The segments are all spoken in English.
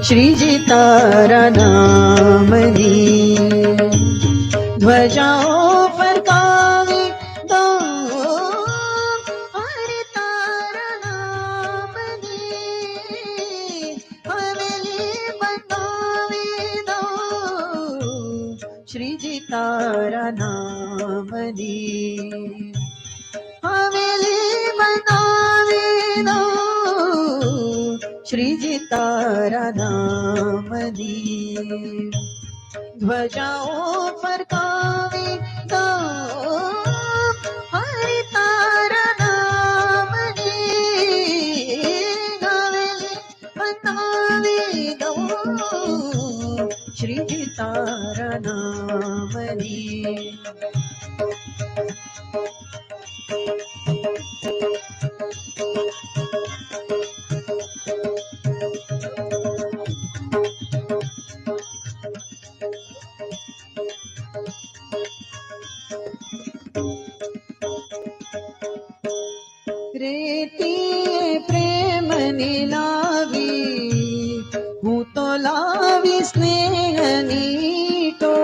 श्रीजी तारा नामनी ध्वजाओं फरकावे दो हरि तारा नामनी हवेली बनावे दो श्रीजी तारा नामनी हवेली बनावे दो श्रीजी तारा नामनी ध्वजाओं फरकावे दो हरि तारा नामनी हवेली बनावे दो श्रीजी तारा नामनी रेती प्रेम लावी हूँ तो लावी स्नेह नीटो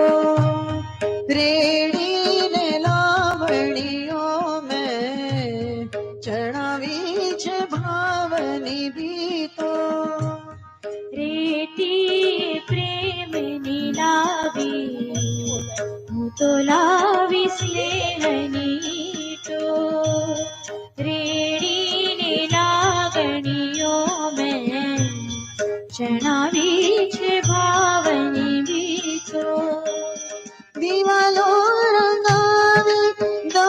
रेड़ी ने लावणियों में चढ़ावी छे भावनी भी तो रेती प्रेम लावी हूँ तो लावी स्नेह नीटो रेड़ी ने लागणियों में चढ़ावी छे भावनी बीचो दीवालो रंगावे दो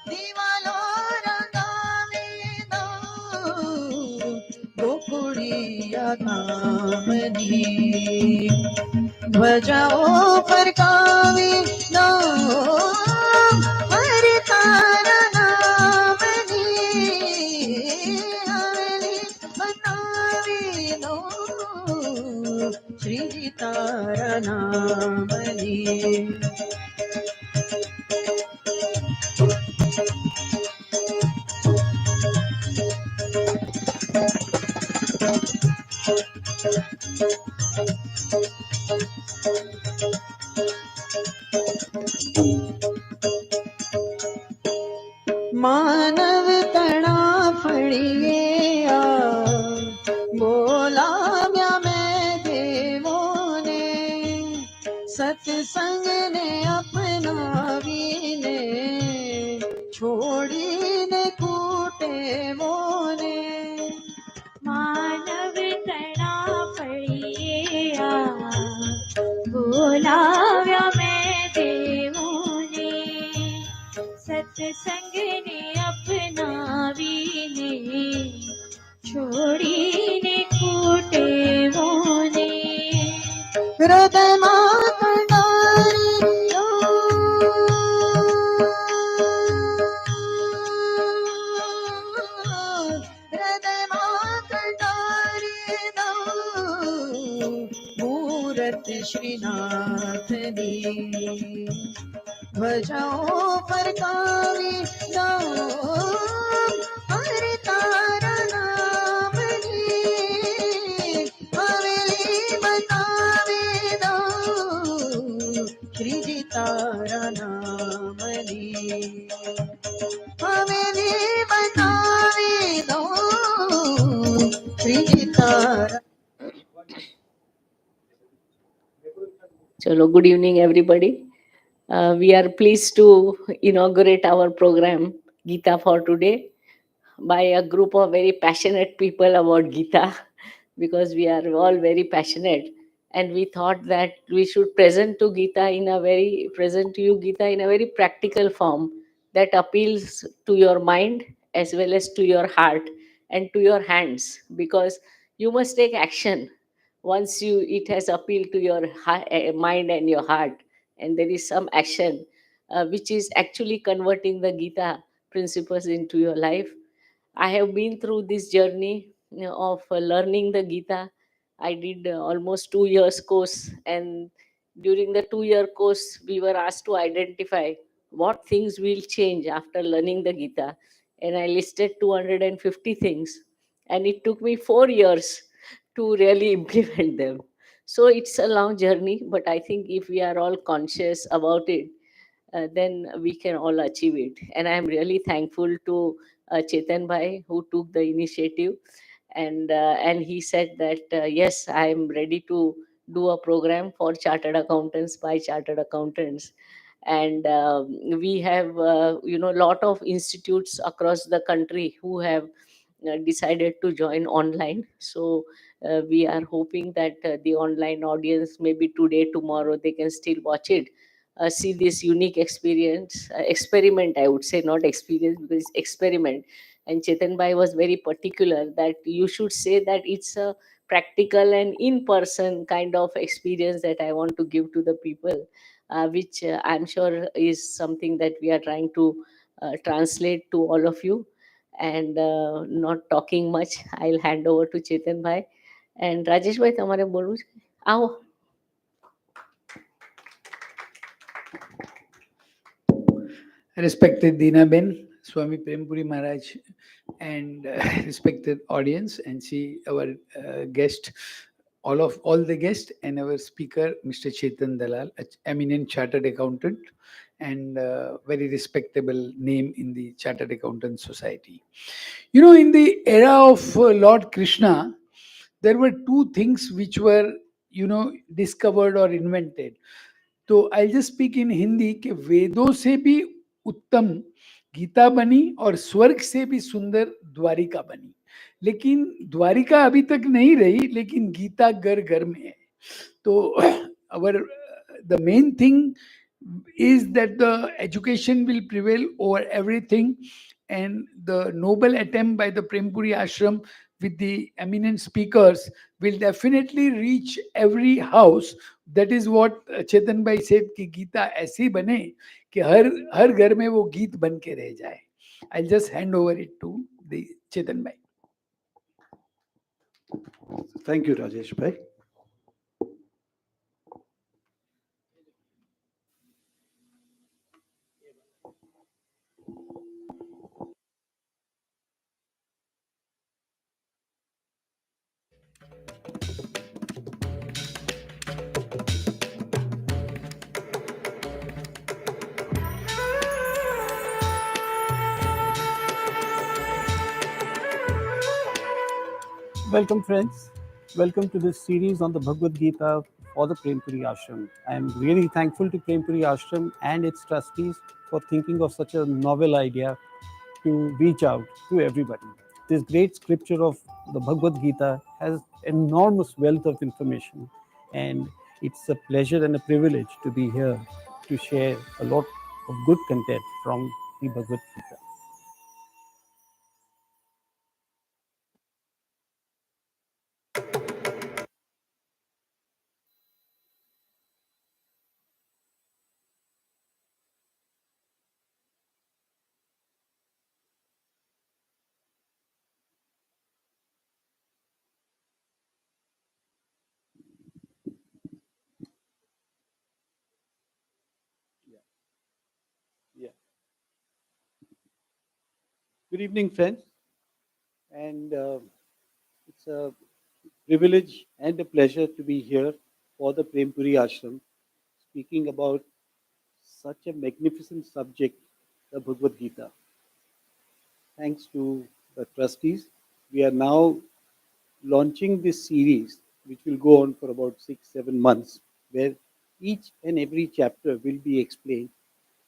दीवालो रंगावे दो गोकुड़िया धामनी ध्वजाओं फरकावे दो हरि तारा नामनी हवेली बनावे दो श्रीजी तारा नामनी मानव तड़ा फड़िए बोलाव्या मैं देवों ने सत्संग ने अपनावी ने छोड़ी ने कूटे मोने मानव तना पड़िया बोलाव्या मैं देवों ने सत्संग ने अपनावी ने छोड़ी ने कूटे मोने हृदय मातंडारी हृदय मातंडारी दो मूरत श्रीनाथनी ध्वजाओं फरकावे दो हरि तारा नामनी हवेली बनावे दो श्रीजी तारा नामनी हवेली बनावे दो श्रीजी तारा Chalo, good evening, everybody. We are pleased to inaugurate our program, Gita for today, by a group of very passionate people about Gita, because we are all very passionate. And we thought that we should present to you Gita in a very practical form that appeals to your mind as well as to your heart and to your hands, because you must take action once it has appealed to your mind and your heart, and there is some action which is actually converting the Gita principles into your life. I have been through this journey of learning the Gita I did almost 2 years course, and during the 2 year course, we were asked to identify what things will change after learning the Gita, and I listed 250 things, and it took me 4 years to really implement them. So it's a long journey, but I think if we are all conscious about it, then we can all achieve it. And I'm really thankful to Chetan Bhai, who took the initiative, and he said that yes, I am ready to do a program for chartered accountants by chartered accountants. And we have lot of institutes across the country who have decided to join online. So we are hoping that the online audience, maybe today, tomorrow, they can still watch it, see this unique experience, experiment, I would say, not experience, because it's experiment. And Chetan Bhai was very particular that you should say that it's a practical and in person kind of experience that I want to give to the people, which I'm sure is something that we are trying to translate to all of you. And not talking much, I'll hand over to Chetan Bhai. And Rajesh Bhai, તમારે બોલવું છે? આવો. Respected Dina Ben, Swami Prempuri Maharaj, and respected audience, and see our guest, all the guests, and our speaker, Mr. Chetan Dalal, a eminent chartered accountant, and very respectable name in the Chartered Accountant Society. You know, in the era of Lord Krishna, there were two things which were, discovered or invented. तो I just speak in Hindi कि वेदों से भी उत्तम गीता बनी और स्वर्ग से भी सुंदर द्वारिका बनी, लेकिन द्वारिका अभी तक नहीं रही, लेकिन गीता घर घर में है. तो our the main thing is that the education will prevail over everything, and the noble attempt by the Prempuri Ashram with the eminent speakers will definitely reach every house. That is what Chetan Bhai said कि गीता ऐसी बने कि हर हर घर में वो गीत बन के रह जाए. I'll just hand over it to the Chetan Bhai. Thank you, Rajesh Bhai. Welcome, friends. Welcome to this series on the Bhagavad Gita for the Prempuri Ashram. I am really thankful to Prempuri Ashram and its trustees for thinking of such a novel idea to reach out to everybody. This great scripture of the Bhagavad Gita has enormous wealth of information, and it's a pleasure and a privilege to be here to share a lot of good content from the Bhagavad Gita. Yeah. Good evening, friends. And it's a privilege and a pleasure to be here for the Prempuri Ashram, speaking about such a magnificent subject, the Bhagavad Gita. Thanks to the trustees, we are now launching this series, which will go on for about 6-7 months, where each and every chapter will be explained,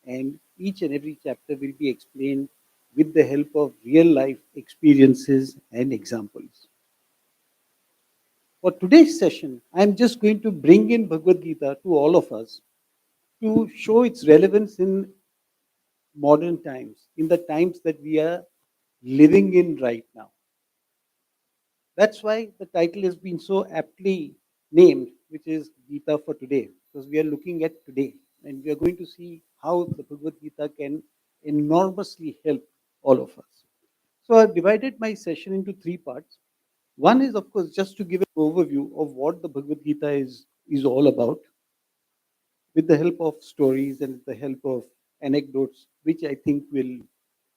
and each and every chapter will be explained with the help of real life experiences and examples. For today's session, I am just going to bring in Bhagavad Gita to all of us to show its relevance in modern times, in the times that we are living in right now. That's why the title has been so aptly named, which is Gita for Today, because we are looking at today and we are going to see how the Bhagavad Gita can enormously help all of us. So I've divided my session into three parts. One is, of course, just to give an overview of what the Bhagavad Gita is all about, with the help of stories and with the help of anecdotes, which I think will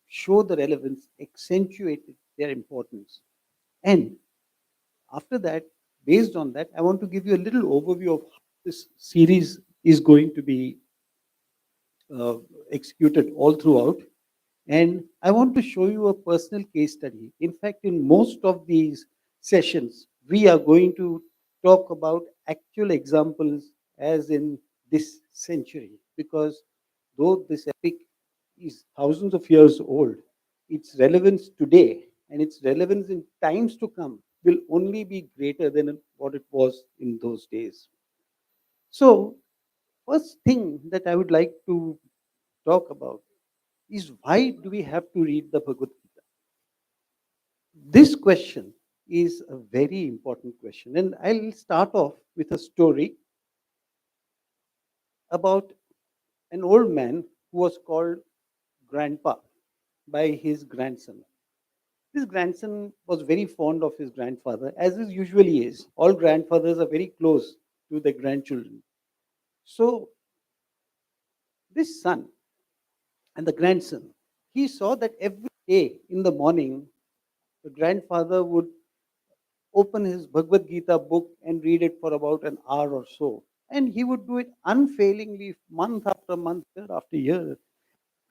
show the relevance, accentuate their importance. And after that, based on that, I want to give you a little overview of how this series is going to be uh, executed all throughout. And I want to show you a personal case study. In fact, in most of these sessions, we are going to talk about actual examples as in this century, because though this epic is thousands of years old, its relevance today and its relevance in times to come will only be greater than what it was in those days. So, first thing that I would like to talk about is, why do we have to read the Bhagavad Gita? This question is a very important question. And I'll start off with a story about an old man who was called Grandpa by his grandson. This grandson was very fond of his grandfather, as is usually is. All grandfathers are very close to their grandchildren. So, this son and the grandson, he saw that every day in the morning, the grandfather would open his Bhagavad Gita book and read it for about an hour or so. And he would do it unfailingly, month after month, year after year.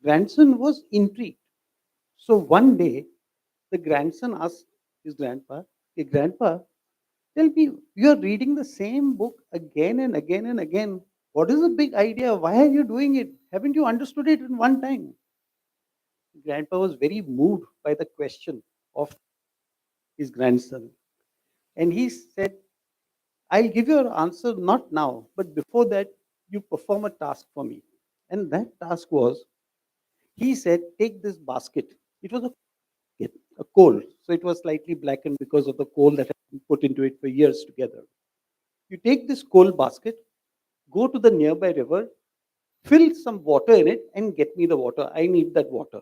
Grandson was intrigued. So one day, the grandson asked his grandpa, "Hey, Grandpa, tell me, you are reading the same book again and again and again. What is the big idea? Why are you doing it? Haven't you understood it in one time?" Grandpa was very moved by the question of his grandson. And he said, "I'll give you an answer not now, but before that, you perform a task for me." And that task was, he said, "Take this basket." It was a coal. So it was slightly blackened because of the coal that had been put into it for years together. You take this coal basket, go to the nearby river, fill some water in it, and get me the water. I need that water.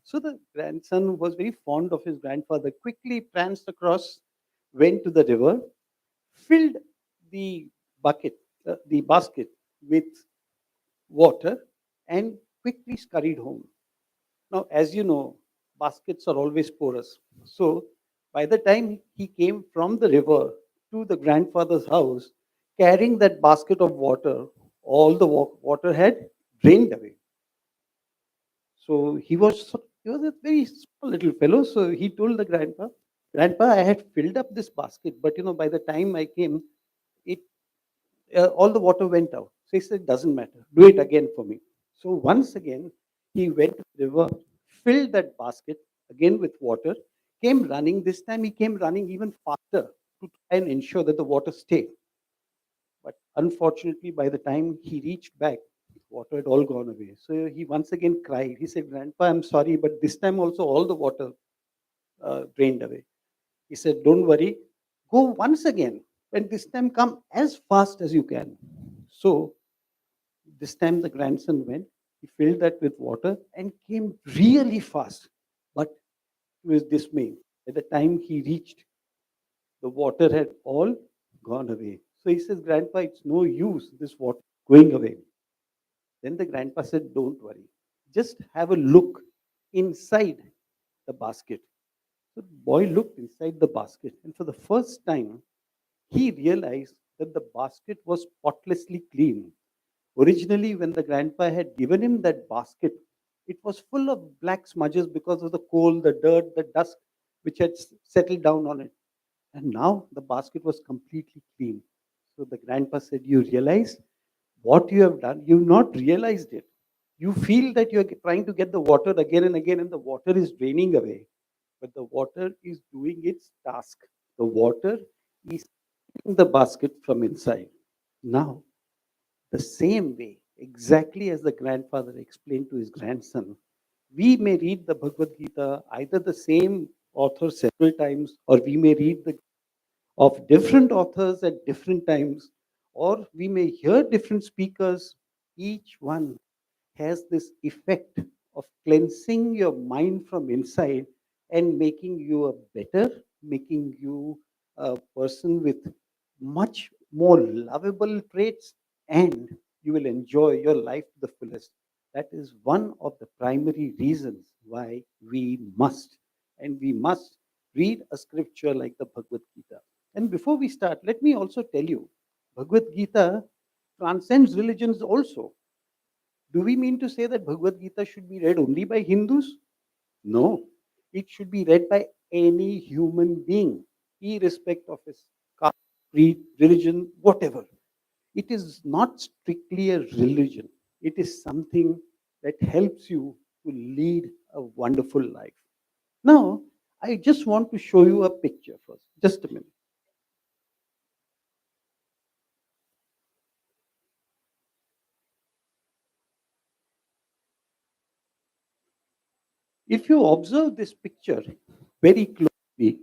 So the grandson was very fond of his grandfather, quickly pranced across, went to the river, filled the the basket with water, and quickly scurried home. Now, as you know, baskets are always porous. So, by the time he came from the river to the grandfather's house, carrying that basket of water, all the water had drained away. So he was a very small little fellow. So he told the grandpa, "Grandpa, I had filled up this basket, but by the time I came, it all the water went out." So he said, "Doesn't matter. Do it again for me." So once again, he went to the river, filled that basket again with water, came running. This time he came running even faster to try and ensure that the water stayed. But unfortunately, by the time he reached back, water had all gone away. So he once again cried. He said, "Grandpa, I'm sorry, but this time also all the water drained away." He said, "Don't worry, go once again, and this time come as fast as you can." So this time the grandson went, he filled that with water and came really fast. But to his dismay, by the time he reached, the water had all gone away. So he says, "Grandpa, it's no use, this water going away." Then the grandpa said, "Don't worry, just have a look inside the basket." So the boy looked inside the basket, and for the first time, he realized that the basket was spotlessly clean. Originally, when the grandpa had given him that basket, it was full of black smudges because of the coal, the dirt, the dust which had settled down on it. And now the basket was completely clean. So the grandpa said, "You realize what you have done? You've not realized it. You feel that you're trying to get the water again and again, and the water is draining away. But the water is doing its task. The water is filling the basket from inside." Now, the same way, exactly as the grandfather explained to his grandson, we may read the Bhagavad Gita, either the same author several times, or we may read the of different authors at different times, or we may hear different speakers. Each one has this effect of cleansing your mind from inside and making you a better making you a person with much more lovable traits, and you will enjoy your life to the fullest. That is one of the primary reasons why we must read a scripture like the Bhagavad Gita. And before we start, let me also tell you, Bhagavad Gita transcends religions also. Do we mean to say that Bhagavad Gita should be read only by Hindus? No, it should be read by any human being, irrespective of his caste, creed, religion, whatever. It is not strictly a religion, it is something that helps you to lead a wonderful life. Now, I just want to show you a picture first. Just a minute. If you observe this picture very closely,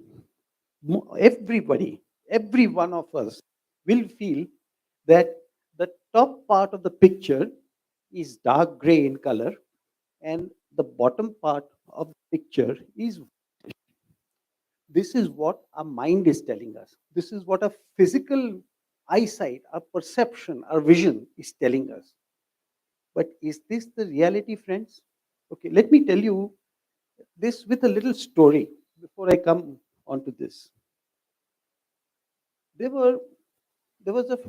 everybody, every one of us will feel that the top part of the picture is dark gray in color and the bottom part of the picture is, this is what our mind is telling us. This is what our physical eyesight, our perception, our vision is telling us. But is this the reality, friends? Okay, let me tell you this with a little story before I come onto this. There were there was a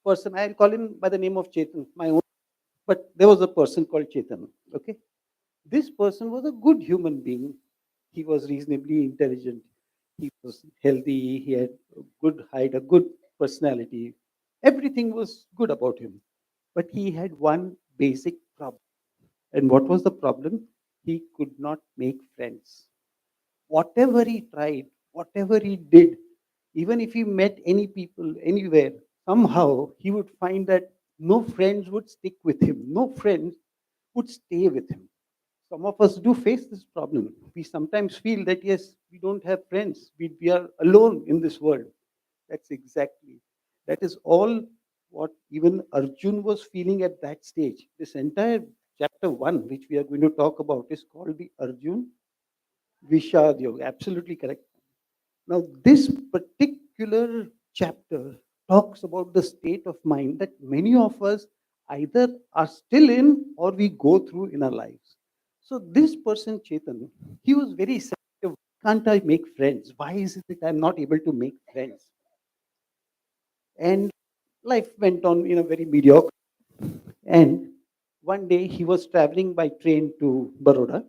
person, I'll call him by the name of Chetan, my own, but there was a person called Chetan. Okay, this person was a good human being. He was reasonably intelligent. He was healthy. He had a good height, a good personality. Everything was good about him. But he had one basic problem. And what was the problem? He could not make friends. Whatever he tried, whatever he did, even if he met any people anywhere, somehow he would find that no friends would stick with him, no friends would stay with him. Some of us do face this problem. We sometimes feel that, yes, we don't have friends, we are alone in this world. That's exactly, that is all what even Arjun was feeling at that stage. This entire chapter 1, which we are going to talk about, is called the Arjun Vishad Yoga. Absolutely correct. Now, this particular chapter talks about the state of mind that many of us either are still in or we go through in our lives. So, this person, Chetan, he was very sensitive. Can't I make friends? Why is it that I'm not able to make friends? And life went on in a very mediocre. And one day he was traveling by train to Baroda,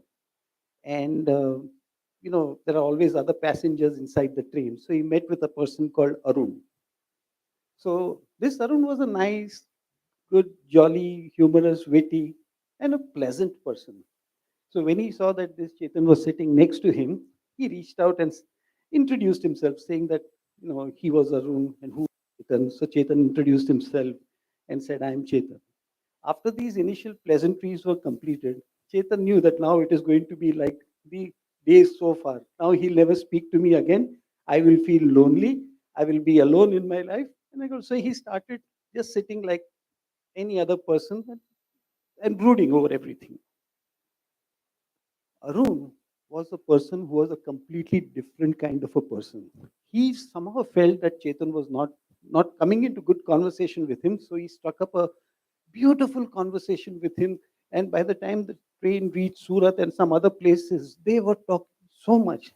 and there are always other passengers inside the train. So he met with a person called Arun. So this Arun was a nice, good, jolly, humorous, witty, and a pleasant person. So when he saw that this Chetan was sitting next to him, he reached out and introduced himself, saying that he was Arun and who is Chetan. So Chetan introduced himself and said, "I am Chetan." After these initial pleasantries were completed, Chetan knew that now it is going to be like the days so far. Now he'll never speak to me again. I will feel lonely. I will be alone in my life. And I go, so he started just sitting like any other person and brooding over everything. Arun was a person who was a completely different kind of a person. He somehow felt that Chetan was not coming into good conversation with him, so he struck up a beautiful conversation with him. And by the time the train reached Surat and some other places, they were talking so much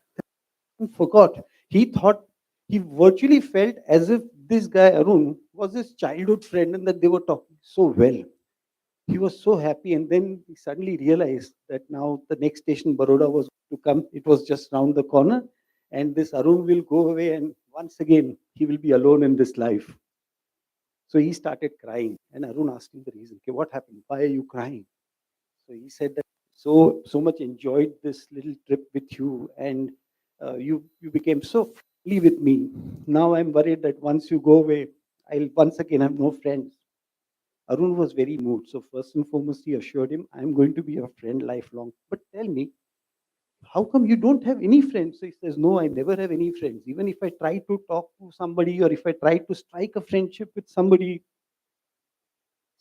and forgot. He thought, he virtually felt as if this guy Arun was his childhood friend and that they were talking so well. He was so happy, and then he suddenly realized that now the next station, Baroda, was to come. It was just round the corner, and this Arun will go away, and once again, he will be alone in this life. So he started crying, and Arun asked him the reason. Okay, what happened? Why are you crying? So he said that so much enjoyed this little trip with you, and you became so friendly with me. Now I'm worried that once you go away, I'll once again have no friends. Arun was very moved. So first and foremost, he assured him, "I'm going to be your friend lifelong. But tell me, how come you don't have any friends?" So he says, "No, I never have any friends. Even if I try to talk to somebody or if I try to strike a friendship with somebody,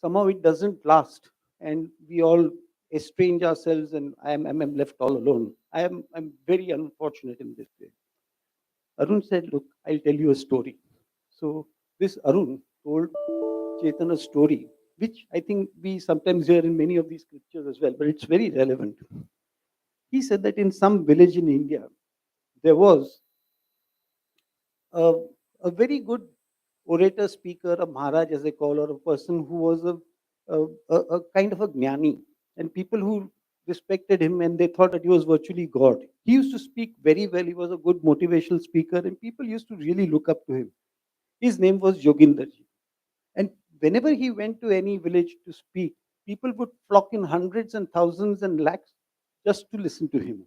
somehow it doesn't last. And we all estrange ourselves and I'm left all alone. I'm very unfortunate in this way." Arun said, "Look, I'll tell you a story." So this Arun told Chetan a story, which I think we sometimes hear in many of these scriptures as well, but it's very relevant. He said that in some village in India, there was a, a very good orator, speaker, a Maharaj, as they call, or a person who was a kind of a jnani, and people who respected him and they thought that he was virtually God. He used to speak very well. He was a good motivational speaker, and people used to really look up to him. His name was Yogindarji. And whenever he went to any village to speak, people would flock in hundreds and thousands and lakhs just to listen to him.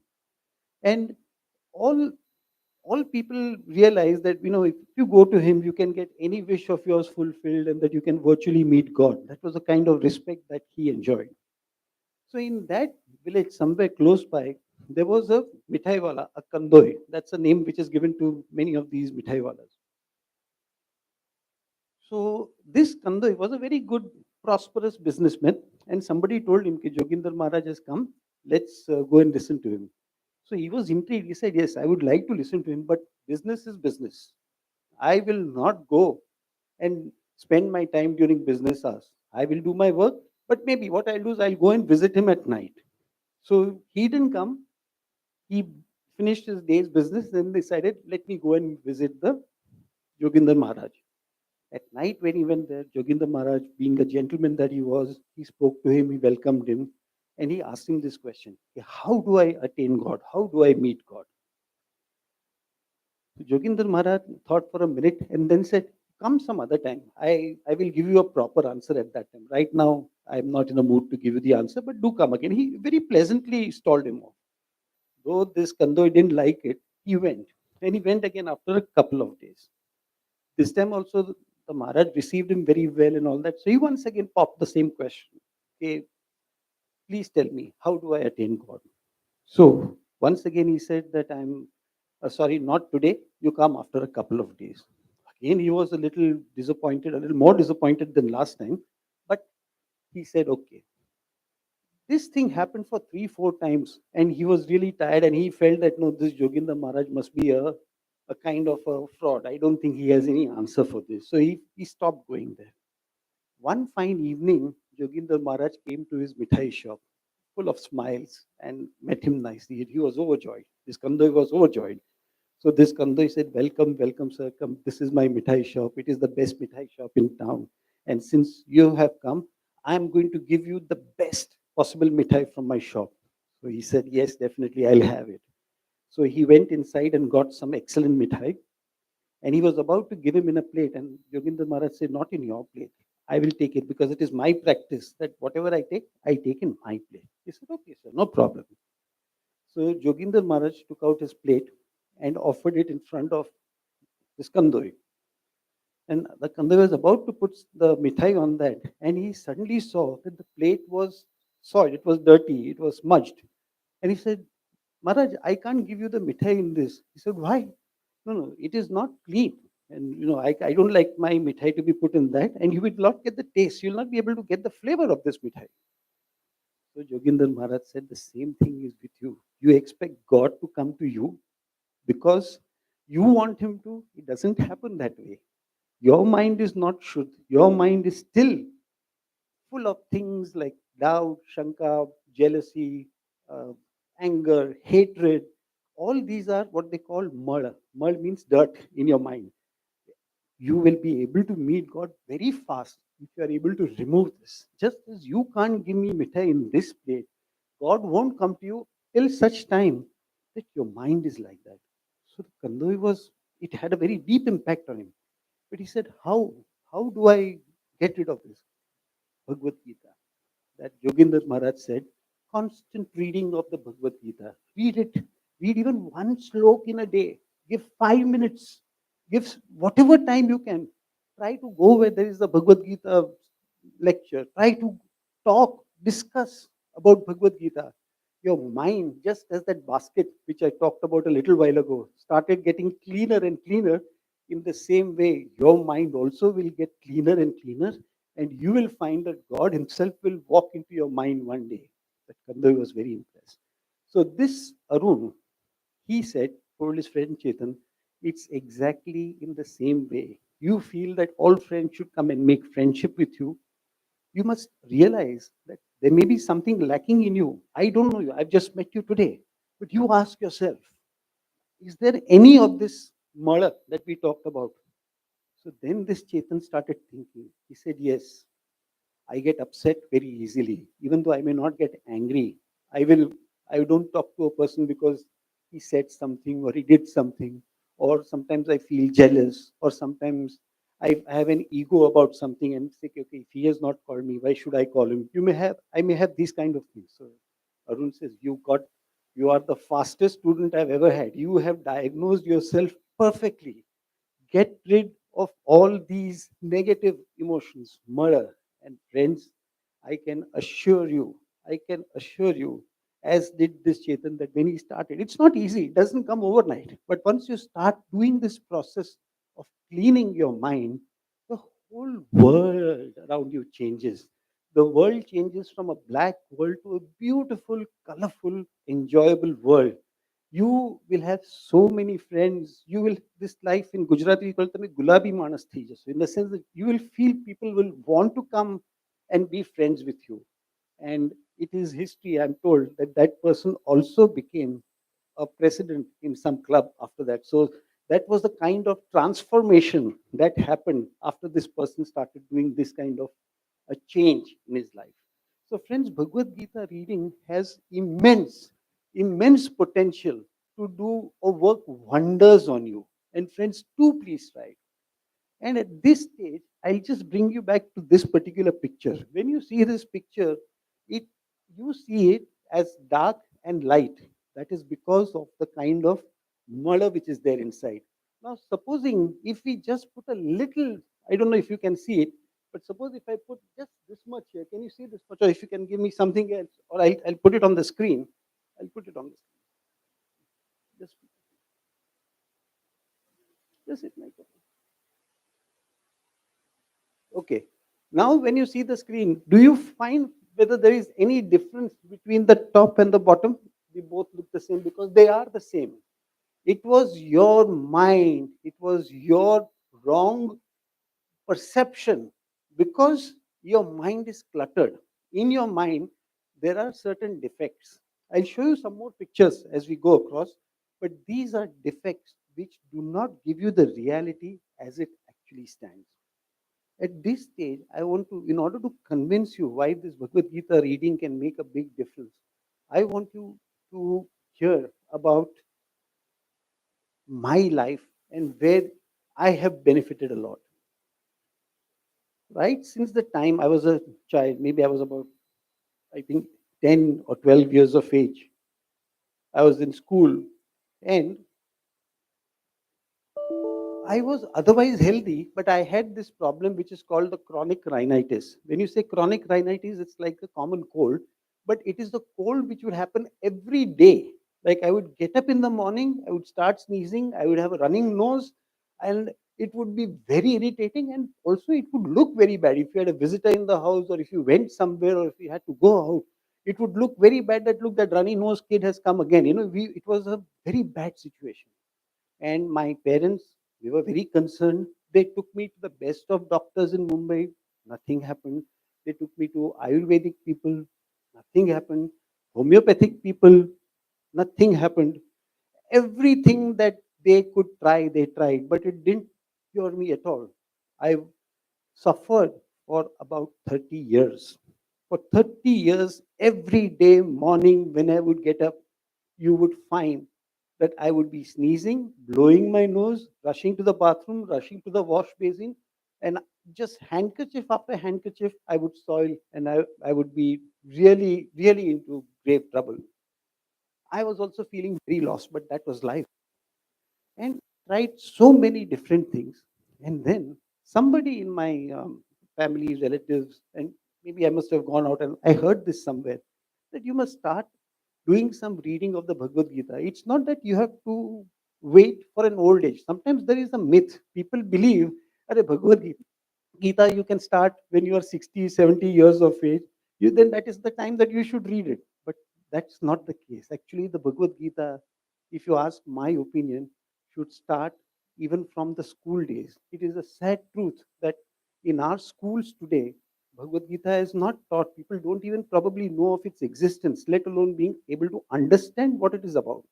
And all all people realize that, if you go to him, you can get any wish of yours fulfilled and that you can virtually meet God. That was the kind of respect that he enjoyed. So in that village, somewhere close by, there was a mithai wala, a kandoi. That's a name which is given to many of these mithai walas. So this kandoi was a very good, prosperous businessman, and somebody told him, "Ki Joginder Maharaj has come. Let's go and listen to him." So he was intrigued. He said, "Yes, I would like to listen to him, but business is business. I will not go and spend my time during business hours. I will do my work, but maybe what I'll do is I'll go and visit him at night." So he didn't come. He finished his day's business, then decided, "Let me go and visit the Joginder Maharaj." At night, when he went there, Joginder Maharaj, being a gentleman that he was, he spoke to him, he welcomed him, and he asked him this question: "How do I attain God? How do I meet God?" So Joginder Maharaj thought for a minute and then said, "Come some other time. I will give you a proper answer at that time. Right now, I'm not in a mood to give you the answer, but do come again." He very pleasantly stalled him off. Though this Kandoi didn't like it, he went. And he went again after a couple of days. This time also, the Maharaj received him very well and all that. So he once again popped the same question. "Okay, please tell me, how do I attain God?" So once again he said that, "I'm sorry, not today. You come after a couple of days." Again, he was a little disappointed, a little more disappointed than last time. But he said, "Okay." This thing happened for 3, 4 times, and he was really tired, and he felt that, no, this Joginder Maharaj must be a kind of a fraud. I don't think he has any answer for this. So he stopped going there. One fine evening, Joginder Maharaj came to his mithai shop, full of smiles, and met him nicely. He was overjoyed. This Kandoi was overjoyed. So this Kandoi said, "Welcome, welcome, sir. Come. This is my mithai shop. It is the best mithai shop in town. And since you have come, I'm going to give you the best possible mithai from my shop." So he said, "Yes, definitely, I'll have it." So he went inside and got some excellent mithai. And he was about to give him in a plate. And Yoginder Maharaj said, "Not in your plate. I will take it because it is my practice that whatever I take in my plate." He said, "Okay, sir, no problem." So Joginder Maharaj took out his plate and offered it in front of this Kandoi. And the Kandoi was about to put the mithai on that. And he suddenly saw that the plate was soiled, it was dirty, it was smudged. And he said, "Maharaj, I can't give you the mithai in this." He said, "Why?" "No, no, it is not clean. And I don't like my mithai to be put in that. And you will not get the taste. You'll not be able to get the flavor of this mithai." So Joginder Maharaj said, "The same thing is with you. You expect God to come to you because you want him to. It doesn't happen that way. Your mind is not Shuddh. Your mind is still full of things like doubt, shanka, jealousy, uh, anger, hatred. All these are what they call murder. Murder means dirt in your mind. You will be able to meet God very fast if you are able to remove this. Just as you can't give me mithai in this plate, God won't come to you till such time that your mind is like that." So the Kandoi it had a very deep impact on him. But he said, "How? How do I get rid of this?" Bhagavad Gita, that Yoginder Maharaj said, constant reading of the Bhagavad Gita. Read it. Read even one slok in a day. Give 5 minutes. Give whatever time you can. Try to go where there is a Bhagavad Gita lecture. Try to talk, discuss about Bhagavad Gita. Your mind, just as that basket which I talked about a little while ago, started getting cleaner and cleaner, in the same way, your mind also will get cleaner and cleaner, and you will find that God Himself will walk into your mind one day. That Kandoi was very impressed. So this Arun, he said, told his friend Chetan, It's exactly in the same way. You feel that all friends should come and make friendship with you. You must realize that there may be something lacking in you. I don't know you, I've just met you today. But you ask yourself, is there any of this murder that we talked about? So then this Chetan started thinking. He said, yes, I get upset very easily. Even though I may not get angry, I will I don't talk to a person because he said something or he did something, or sometimes I feel jealous, or sometimes I have an ego about something and say, okay, if he has not called me, why should I call him? I may have these kind of things. So Arun says, you are the fastest student I've ever had. You have diagnosed yourself perfectly. Get rid of all these negative emotions, murder. And friends, I can assure you, as did this Chetan, that when he started, it's not easy, it doesn't come overnight. But once you start doing this process of cleaning your mind, the whole world around you changes. The world changes from a black world to a beautiful, colorful, enjoyable world. You will have so many friends. You will, this life in Gujarati, we call it gulabi manas thi jaise. In the sense that you will feel people will want to come and be friends with you. And it is history, I'm told, that that person also became a president in some club after that. So that was the kind of transformation that happened after this person started doing this kind of a change in his life. So, friends, Bhagavad Gita reading has immense potential to do or work wonders on you. And friends, do please try. And at this stage, I'll just bring you back to this particular picture. When you see this picture, it you see it as dark and light. That is because of the kind of murder which is there inside. Now, supposing if we just put a little, I don't know if you can see it, but suppose if I put just this much here, can you see this much? Or if you can give me something else, or I'll put it on the screen. I'll put it on the screen. Just it like that. Okay. Now, when you see the screen, do you find whether there is any difference between the top and the bottom? They both look the same because they are the same. It was your mind, it was your wrong perception because your mind is cluttered. In your mind, there are certain defects. I'll show you some more pictures as we go across, but these are defects which do not give you the reality as it actually stands. At this stage, I want to, in order to convince you why this Bhagavad Gita reading can make a big difference, I want you to hear about my life and where I have benefited a lot. Right since the time I was a child, maybe I was about, I think, 10 or 12 years of age, I was in school and I was otherwise healthy, but I had this problem which is called the chronic rhinitis. When you say chronic rhinitis, it's like a common cold, but it is the cold which would happen every day. Like I would get up in the morning, I would start sneezing, I would have a running nose, and it would be very irritating. And also, it would look very bad. If you had a visitor in the house, or if you went somewhere, or if you had to go out, it would look very bad. That look, that runny nose kid has come again. It was a very bad situation. And my parents, they were very concerned. They took me to the best of doctors in Mumbai. Nothing happened. They took me to Ayurvedic people. Nothing happened. Homeopathic people. Nothing happened. Everything that they could try, they tried, but it didn't cure me at all. I suffered for about 30 years. For 30 years, every day morning when I would get up, you would find that I would be sneezing, blowing my nose, rushing to the bathroom, rushing to the wash basin, and just handkerchief after handkerchief, I would soil and I would be really, really into grave trouble. I was also feeling very lost, but that was life. And tried so many different things. And then somebody in my family, relatives, and maybe I must have gone out and I heard this somewhere that you must start doing some reading of the Bhagavad Gita. It's not that you have to wait for an old age. Sometimes there is a myth. People believe that a Bhagavad Gita you can start when you are 60, 70 years of age. Then that is the time that you should read it. But that's not the case. Actually, the Bhagavad Gita, if you ask my opinion, should start even from the school days. It is a sad truth that in our schools today, Bhagavad Gita is not taught. People don't even probably know of its existence, let alone being able to understand what it is about.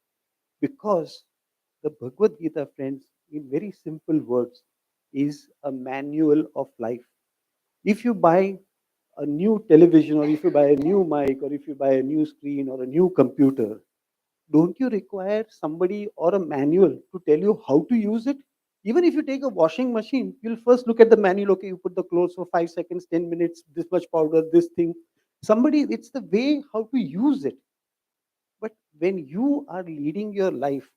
Because the Bhagavad Gita, friends, in very simple words, is a manual of life. If you buy a new television, or if you buy a new mic, or if you buy a new screen or a new computer, don't you require somebody or a manual to tell you how to use it? Even if you take a washing machine, you'll first look at the manual. Okay, you put the clothes for 5 seconds, 10 minutes, this much powder, this thing. Somebody, it's the way how to use it. But when you are leading your life,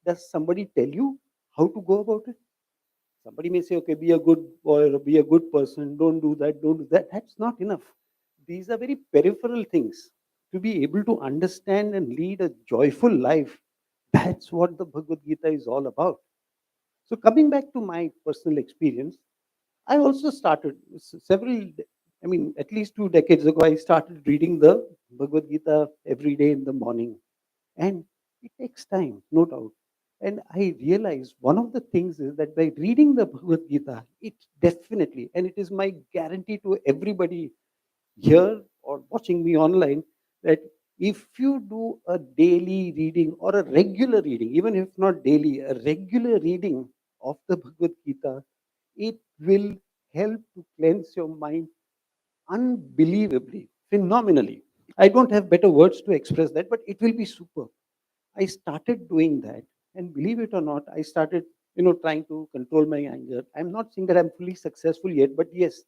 does somebody tell you how to go about it? Somebody may say, okay, be a good boy or be a good person, don't do that, don't do that. That's not enough. These are very peripheral things. To be able to understand and lead a joyful life, that's what the Bhagavad Gita is all about. So, coming back to my personal experience, I also started I mean, at least 2 decades ago, I started reading the Bhagavad Gita every day in the morning. And it takes time, no doubt. And I realized one of the things is that by reading the Bhagavad Gita, it definitely, and it is my guarantee to everybody here or watching me online, that if you do a daily reading or a regular reading, even if not daily, a regular reading of the Bhagavad Gita, it will help to cleanse your mind unbelievably, phenomenally. I don't have better words to express that, but it will be super. I started doing that, and believe it or not, I started, trying to control my anger. I'm not saying that I'm fully successful yet, but yes,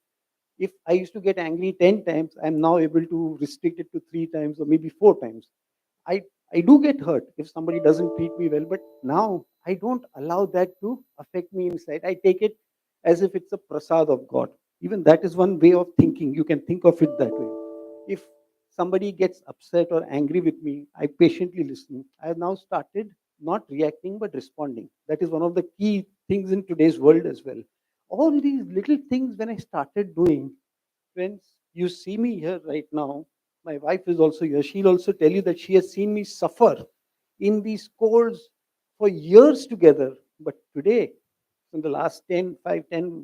if I used to get angry 10 times, I'm now able to restrict it to 3 times or maybe 4 times. I, I do get hurt if somebody doesn't treat me well, but now I don't allow that to affect me inside. I take it as if it's a prasad of God. Even that is one way of thinking. You can think of it that way. If somebody gets upset or angry with me, I patiently listen. I have now started not reacting but responding. That is one of the key things in today's world as well. All these little things, when I started doing, friends, you see me here right now. My wife is also here. She'll also tell you that she has seen me suffer in these colds for years together. But today, in the last 10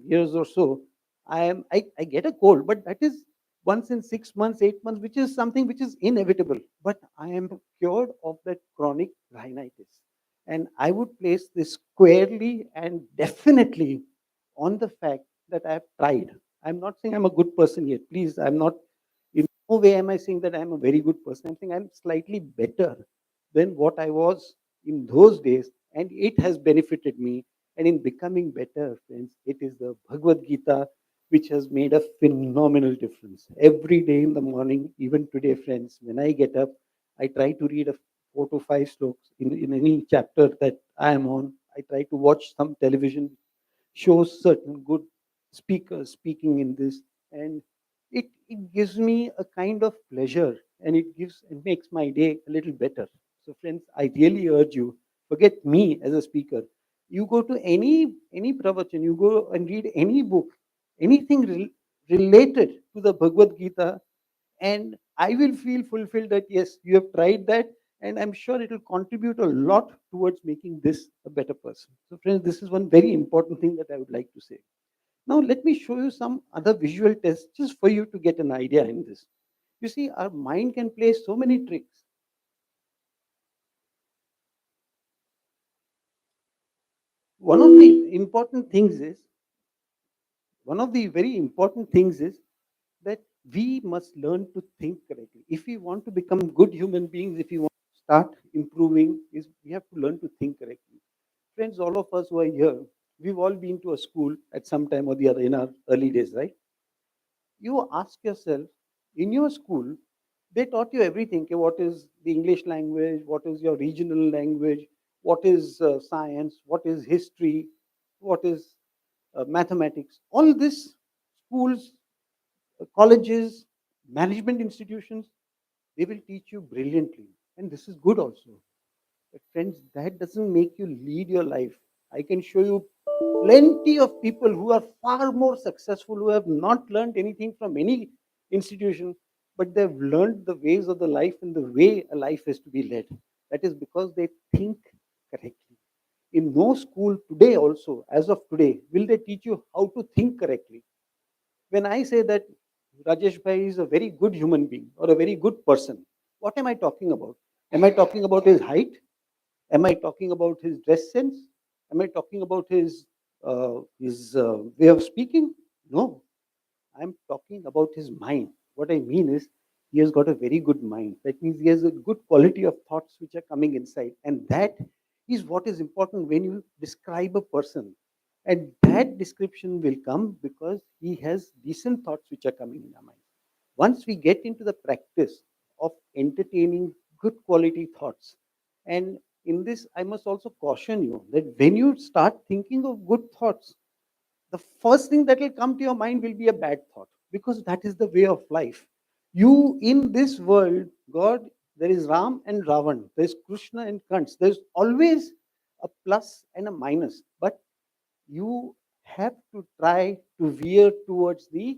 years or so, I get a cold, but that is once in 6 months, 8 months, which is something which is inevitable. But I am cured of that chronic rhinitis. And I would place this squarely and definitely on the fact that I have tried. I'm not saying I'm a good person yet. Please, I'm not, in no way am I saying that I'm a very good person. I'm saying I'm slightly better than what I was in those days, and it has benefited me. And in becoming better, friends, it is the Bhagavad Gita which has made a phenomenal difference. Every day in the morning, even today, friends, when I get up, I try to read a 4 to 5 slokas in any chapter that I am on. I try to watch some television shows certain good speakers speaking in this, and it gives me a kind of pleasure, and it makes my day a little better. So friends, I really urge you, forget me as a speaker. You go to any pravachan, you go and read any book, anything related to the Bhagavad Gita, and I will feel fulfilled that yes, you have tried that, and I'm sure it will contribute a lot towards making this a better person. So, friends, this is one very important thing that I would like to say. Now, let me show you some other visual tests just for you to get an idea in this. You see, our mind can play so many tricks. One of the important things is, one of the very important things is that we must learn to think correctly. If we want to become good human beings, if we want to start improving, is we have to learn to think correctly. Friends, all of us who are here, we've all been to a school at some time or the other in our early days, right? You ask yourself, in your school, they taught you everything. Okay, what is the English language? What is your regional language? What is science? What is history? What is mathematics? All this, schools, colleges, management institutions, they will teach you brilliantly. And this is good also. But friends, that doesn't make you lead your life. I can show you plenty of people who are far more successful, who have not learned anything from any institution, but they've learned the ways of the life and the way a life is to be led. That is because they think correctly. In no school today also, as of today, will they teach you how to think correctly. When I say that Rajesh Bhai is a very good human being or a very good person, what am I talking about? Am I talking about his height? Am I talking about his dress sense? Am I talking about his way of speaking? No, I'm talking about his mind. What I mean is, he has got a very good mind. That means he has a good quality of thoughts which are coming inside. And that is what is important when you describe a person. And that description will come because he has decent thoughts which are coming in our mind. Once we get into the practice of entertaining good quality thoughts, and in this, I must also caution you that when you start thinking of good thoughts, the first thing that will come to your mind will be a bad thought, because that is the way of life. You, in this world, God, there is Ram and Ravan, there's Krishna and Kants, there's always a plus and a minus, but you have to try to veer towards the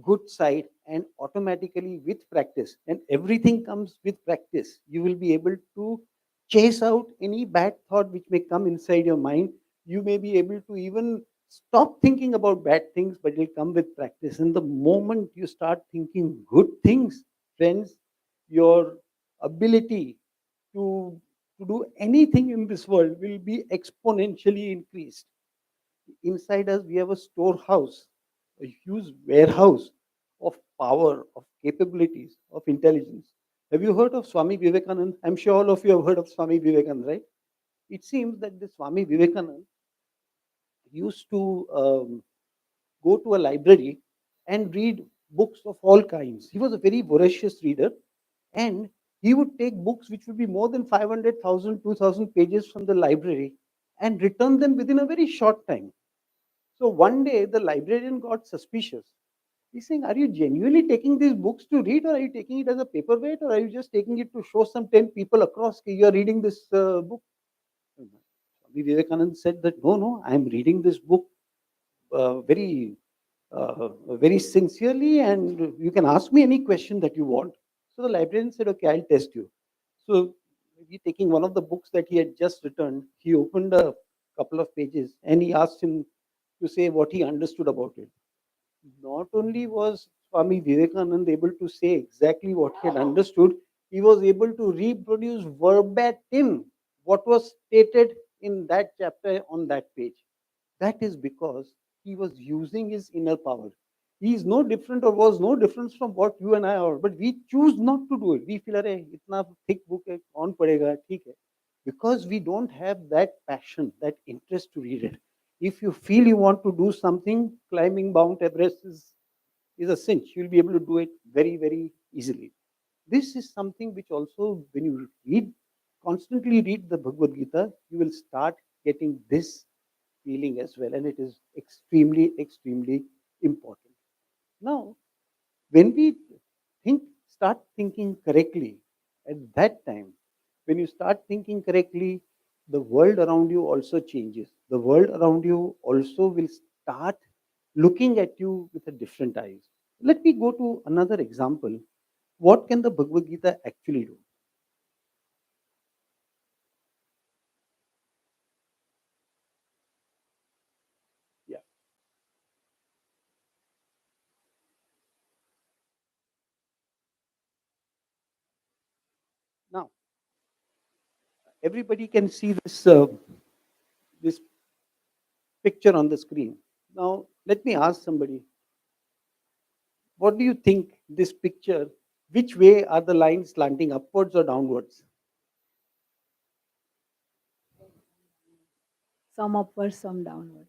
good side, and automatically with practice, and everything comes with practice, you will be able to chase out any bad thought which may come inside your mind. You may be able to even stop thinking about bad things, but it will come with practice. And the moment you start thinking good things, friends, your ability to do anything in this world will be exponentially increased. Inside us, we have a storehouse, a huge warehouse of power, of capabilities, of intelligence. Have you heard of Swami Vivekananda? I'm sure all of you have heard of Swami Vivekananda, right? It seems that the Swami Vivekananda used to go to a library and read books of all kinds. He was a very voracious reader, and he would take books which would be more than 500,000, 2,000 pages from the library and return them within a very short time. So one day the librarian got suspicious. He's saying, "Are you genuinely taking these books to read, or are you taking it as a paperweight, or are you just taking it to show some 10 people across that you are reading this book?" Swami Vivekananda said that, "No, no, I'm reading this book very sincerely, and you can ask me any question that you want." So the librarian said, "Okay, I'll test you." So he, taking one of the books that he had just returned, he opened a couple of pages and he asked him to say what he understood about it. Not only was Swami Vivekananda able to say exactly what he had understood, he was able to reproduce verbatim what was stated in that chapter on that page. That is because he was using his inner power. He is no different, or was no difference from what you and I are, but we choose not to do it. We feel, "Arey, itna thick book hai, kaun padega, theek hai." Because we don't have that passion, that interest to read it. If you feel you want to do something, climbing Mount Everest is a cinch. You'll be able to do it very, very easily. This is something which also, when you read, constantly read the Bhagavad Gita, you will start getting this feeling as well, and it is extremely, extremely important. Now, when we start thinking correctly, at that time, when you start thinking correctly, the world around you also changes. The world around you also will start looking at you with a different eyes. Let me go to another example. What can the Bhagavad Gita actually do? Yeah. Now, everybody can see this picture on the screen. Now, let me ask somebody, what do you think this picture, which way are the lines slanting, upwards or downwards? Some upward, some downward.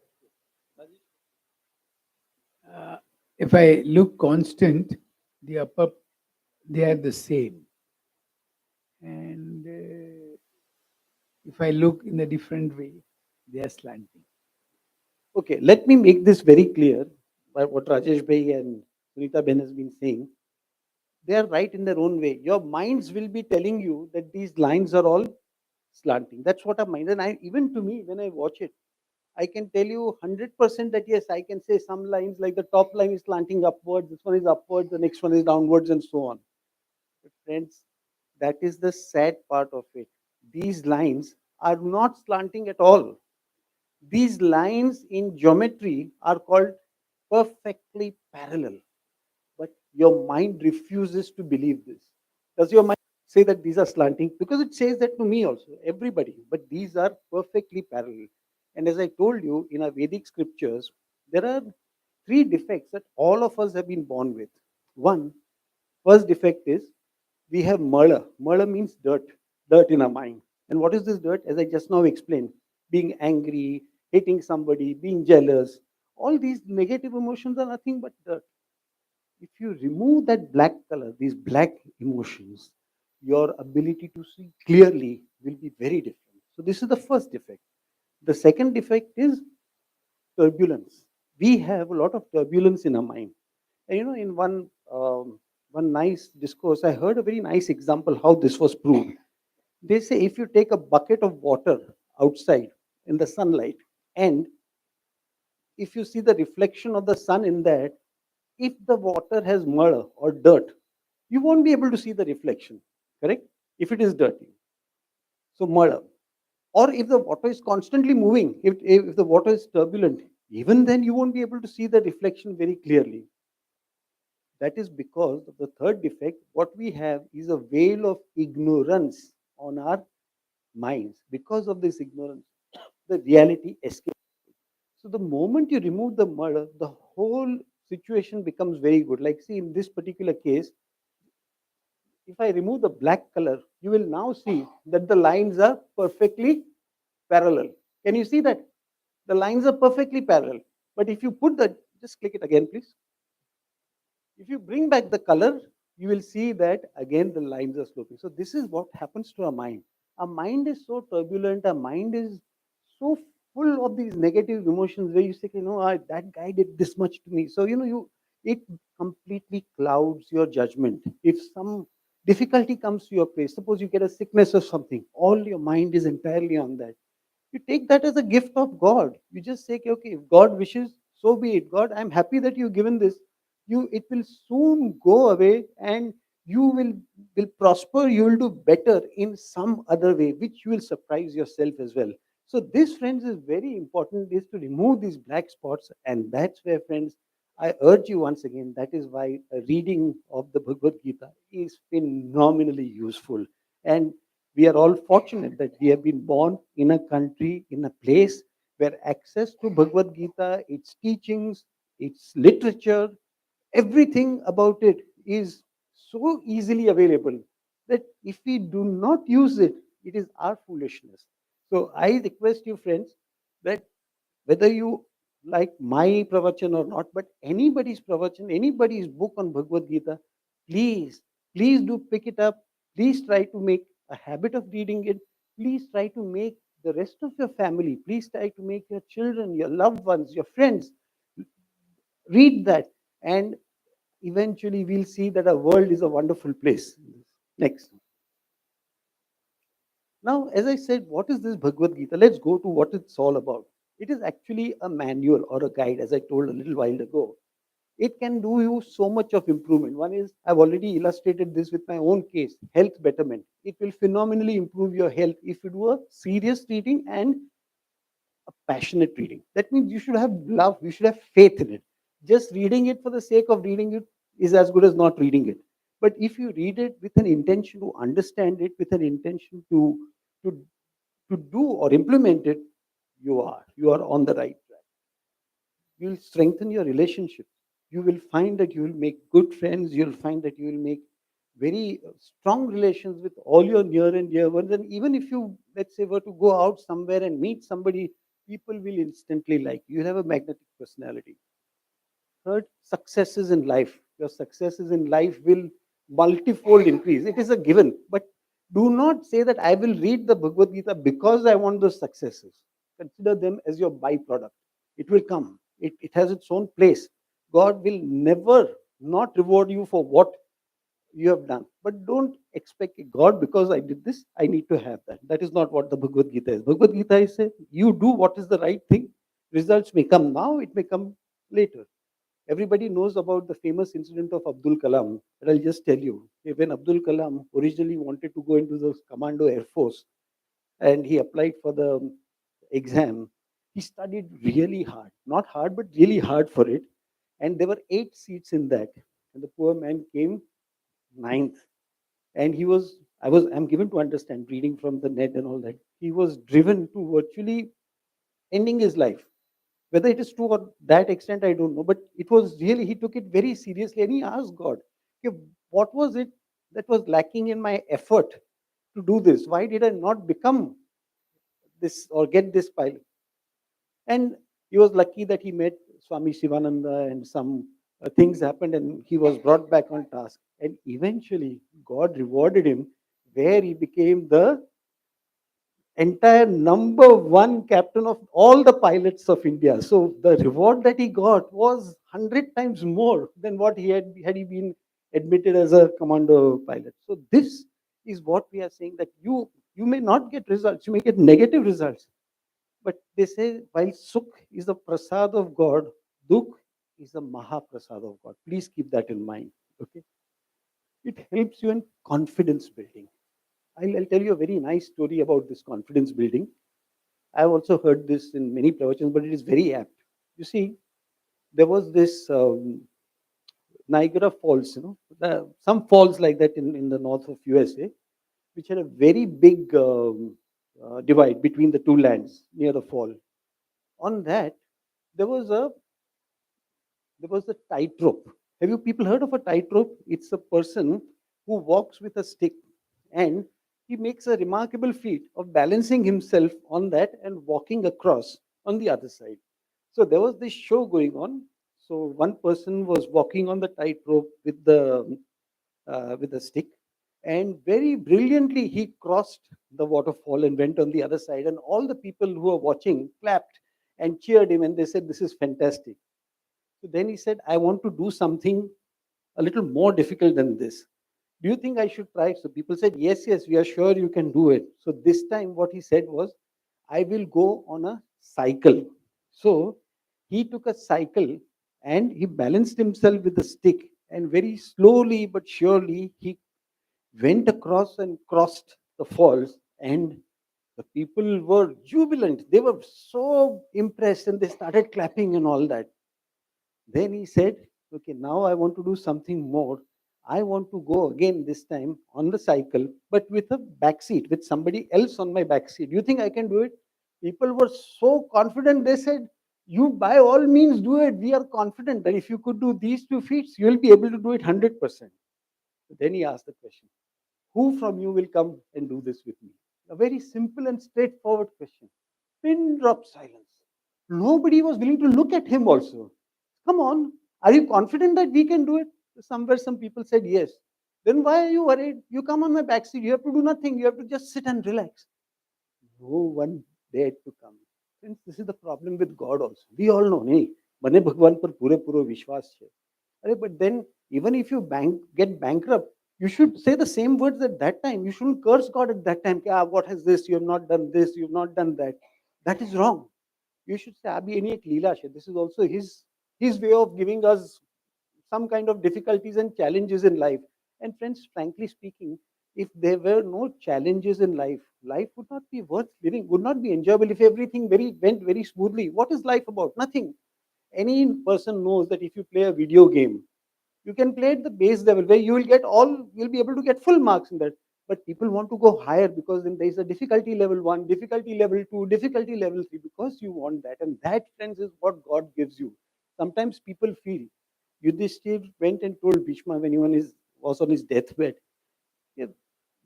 If I look constant, the upper, they are the same. And if I look in a different way, they are slanting. Okay, let me make this very clear by what Rajesh Bhai and Sunita Ben has been saying. They are right in their own way. Your minds will be telling you that these lines are all slanting. That's what a mind. And even to me, when I watch it, I can tell you 100% that yes, I can say some lines like the top line is slanting upwards, this one is upwards, the next one is downwards, and so on. But friends, that is the sad part of it. These lines are not slanting at all. These lines in geometry are called perfectly parallel. But your mind refuses to believe this. Does your mind say that these are slanting? Because it says that to me also, everybody. But these are perfectly parallel. And as I told you, in our Vedic scriptures, there are three defects that all of us have been born with. One, first defect is we have murder. Murder means dirt, dirt in our mind. And what is this dirt? As I just now explained, being angry, hating somebody, being jealous. All these negative emotions are nothing but dirt. If you remove that black color, these black emotions, your ability to see clearly will be very different. So this is the first defect. The second defect is turbulence. We have a lot of turbulence in our mind. And in one nice discourse, I heard a very nice example how this was proved. They say if you take a bucket of water outside in the sunlight, and if you see the reflection of the sun in that, if the water has mud or dirt, you won't be able to see the reflection, correct? If it is dirty. So mud. Or if the water is constantly moving, if the water is turbulent, even then you won't be able to see the reflection very clearly. That is because of the third defect. What we have is a veil of ignorance on our minds. Because of this ignorance, the reality escapes. So the moment you remove the murder, the whole situation becomes very good. Like, see, in this particular case, if I remove the black color, you will now see that the lines are perfectly parallel. Can you see that? The lines are perfectly parallel. But if you put the, just click it again, please. If you bring back the color, you will see that again the lines are sloping. So this is what happens to our mind. Our mind is so turbulent, our mind is so full of these negative emotions where you say, that guy did this much to me. So, it completely clouds your judgment. If some difficulty comes to your place, suppose you get a sickness or something, all your mind is entirely on that. You take that as a gift of God. You just say, okay, if God wishes, so be it. God, I'm happy that you've given this. It will soon go away, and you will prosper. You will do better in some other way, which you will surprise yourself as well. So this, friends, is very important, is to remove these black spots. And that's where, friends, I urge you once again, that is why a reading of the Bhagavad Gita is phenomenally useful. And we are all fortunate that we have been born in a country, in a place where access to Bhagavad Gita, its teachings, its literature, everything about it is so easily available that if we do not use it, it is our foolishness. So I request you, friends, that whether you like my pravachan or not, but anybody's pravachan, anybody's book on Bhagavad Gita, please, please do pick it up. Please try to make a habit of reading it. Please try to make the rest of your family, please try to make your children, your loved ones, your friends read that. And eventually we'll see that our world is a wonderful place. Next. Now, as I said, what is this Bhagavad Gita? Let's go to what it's all about. It is actually a manual or a guide, as I told a little while ago. It can do you so much of improvement. One is, I've already illustrated this with my own case, health betterment. It will phenomenally improve your health if you do a serious reading and a passionate reading. That means you should have love, you should have faith in it. Just reading it for the sake of reading it is as good as not reading it. But if you read it with an intention to understand it, with an intention to, to do or implement it, you are on the right track. You'll strengthen your relationships. You will find that you will make good friends. You'll find that you will make very strong relations with all your near and dear ones. And even if you, let's say, were to go out somewhere and meet somebody, people will instantly like you. You'll have a magnetic personality. Third, successes in life. Your successes in life will multifold increase. It is a given. But do not say that I will read the Bhagavad Gita because I want those successes. Consider them as your byproduct. It will come. It has its own place. God will never not reward you for what you have done. But don't expect God, because I did this, I need to have that. That is not what the Bhagavad Gita is. Bhagavad Gita is say, you do what is the right thing. Results may come now, it may come later. Everybody knows about the famous incident of Abdul Kalam, but I'll just tell you. When Abdul Kalam originally wanted to go into the Commando Air Force, and he applied for the exam. He studied really hard, not hard, but really hard for it. And there were 8 seats in that. And the poor man came ninth. And I'm given to understand, reading from the net and all that, he was driven to virtually ending his life. Whether it is true or that extent, I don't know. But it was really, he took it very seriously and he asked God, "Okay, what was it that was lacking in my effort to do this? Why did I not become this or get this pilot?" And he was lucky that he met Swami Shivananda and some things happened and he was brought back on task. And eventually, God rewarded him where he became the entire number one captain of all the pilots of India. So the reward that he got was 100 times more than what he had he been admitted as a commando pilot. So this is what we are saying, that you may not get results, you may get negative results. But they say while Sukh is the prasad of God, Dukh is the Mahaprasad of God. Please keep that in mind. Okay. It helps you in confidence building. I'll tell you a very nice story about this confidence building. I've also heard this in many Pravachans, but it is very apt. You see, there was this Niagara Falls, some falls like that in the north of USA, which had a very big divide between the two lands near the fall. On that, there was a tightrope. Have you people heard of a tightrope? It's a person who walks with a stick and he makes a remarkable feat of balancing himself on that and walking across on the other side. So there was this show going on. So one person was walking on the tightrope with the stick, and very brilliantly he crossed the waterfall and went on the other side. And all the people who were watching clapped and cheered him, and they said, "This is fantastic." So then he said, "I want to do something a little more difficult than this. Do you think I should try?" So people said, "Yes, yes, we are sure you can do it." So this time what he said was, "I will go on a cycle." So he took a cycle and he balanced himself with a stick, and very slowly but surely he went across and crossed the falls. And the people were jubilant. They were so impressed and they started clapping and all that. Then he said, "Okay, now I want to do something more. I want to go again, this time on the cycle, but with a back seat, with somebody else on my back seat. Do you think I can do it?" People were so confident. They said, "You by all means do it. We are confident that if you could do these 2 feats, you will be able to do it 100%. Then he asked the question, "Who from you will come and do this with me?" A very simple and straightforward question. Pin drop silence. Nobody was willing to look at him also. "Come on, are you confident that we can do it?" Somewhere some people said yes. "Then why are you worried? You come on my back seat. You have to do nothing. You have to just sit and relax." No one dared to come. Friends, this is the problem with God also. We all know, nahi, mane Bhagwan par pure puro vishwas hai. But then, even if you get bankrupt, you should say the same words at that time. You shouldn't curse God at that time. What has this? You have not done this. You have not done that. That is wrong. You should say, "Abhi any ek leela hai." This is also his way of giving us some kind of difficulties and challenges in life. And friends, frankly speaking, if there were no challenges in life, life would not be worth living, would not be enjoyable. If everything went very smoothly, what is life about? Nothing. Any person knows that if you play a video game, you can play at the base level where you'll be able to get full marks in that. But people want to go higher because then there is a difficulty level 1, difficulty level 2, difficulty level 3, because you want that. And that, friends, is what God gives you. Sometimes people feel, Yudhishthir went and told Bhishma when was on his deathbed, "Yeah,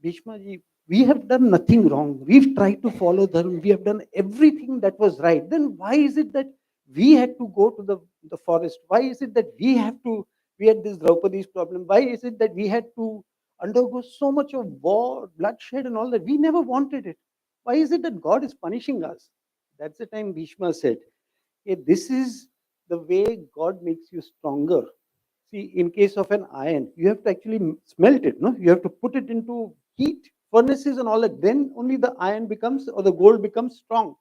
Bhishma ji, we have done nothing wrong. We've tried to follow Dharma. We have done everything that was right. Then why is it that we had to go to the forest? Why is it that we had this Draupadi's problem? Why is it that we had to undergo so much of war, bloodshed, and all that? We never wanted it. Why is it that God is punishing us?" That's the time Bhishma said, "Hey, this is the way God makes you stronger. See, in case of an iron, you have to actually smelt it, no? You have to put it into heat, furnaces and all that. Then only the iron becomes, or the gold becomes strong."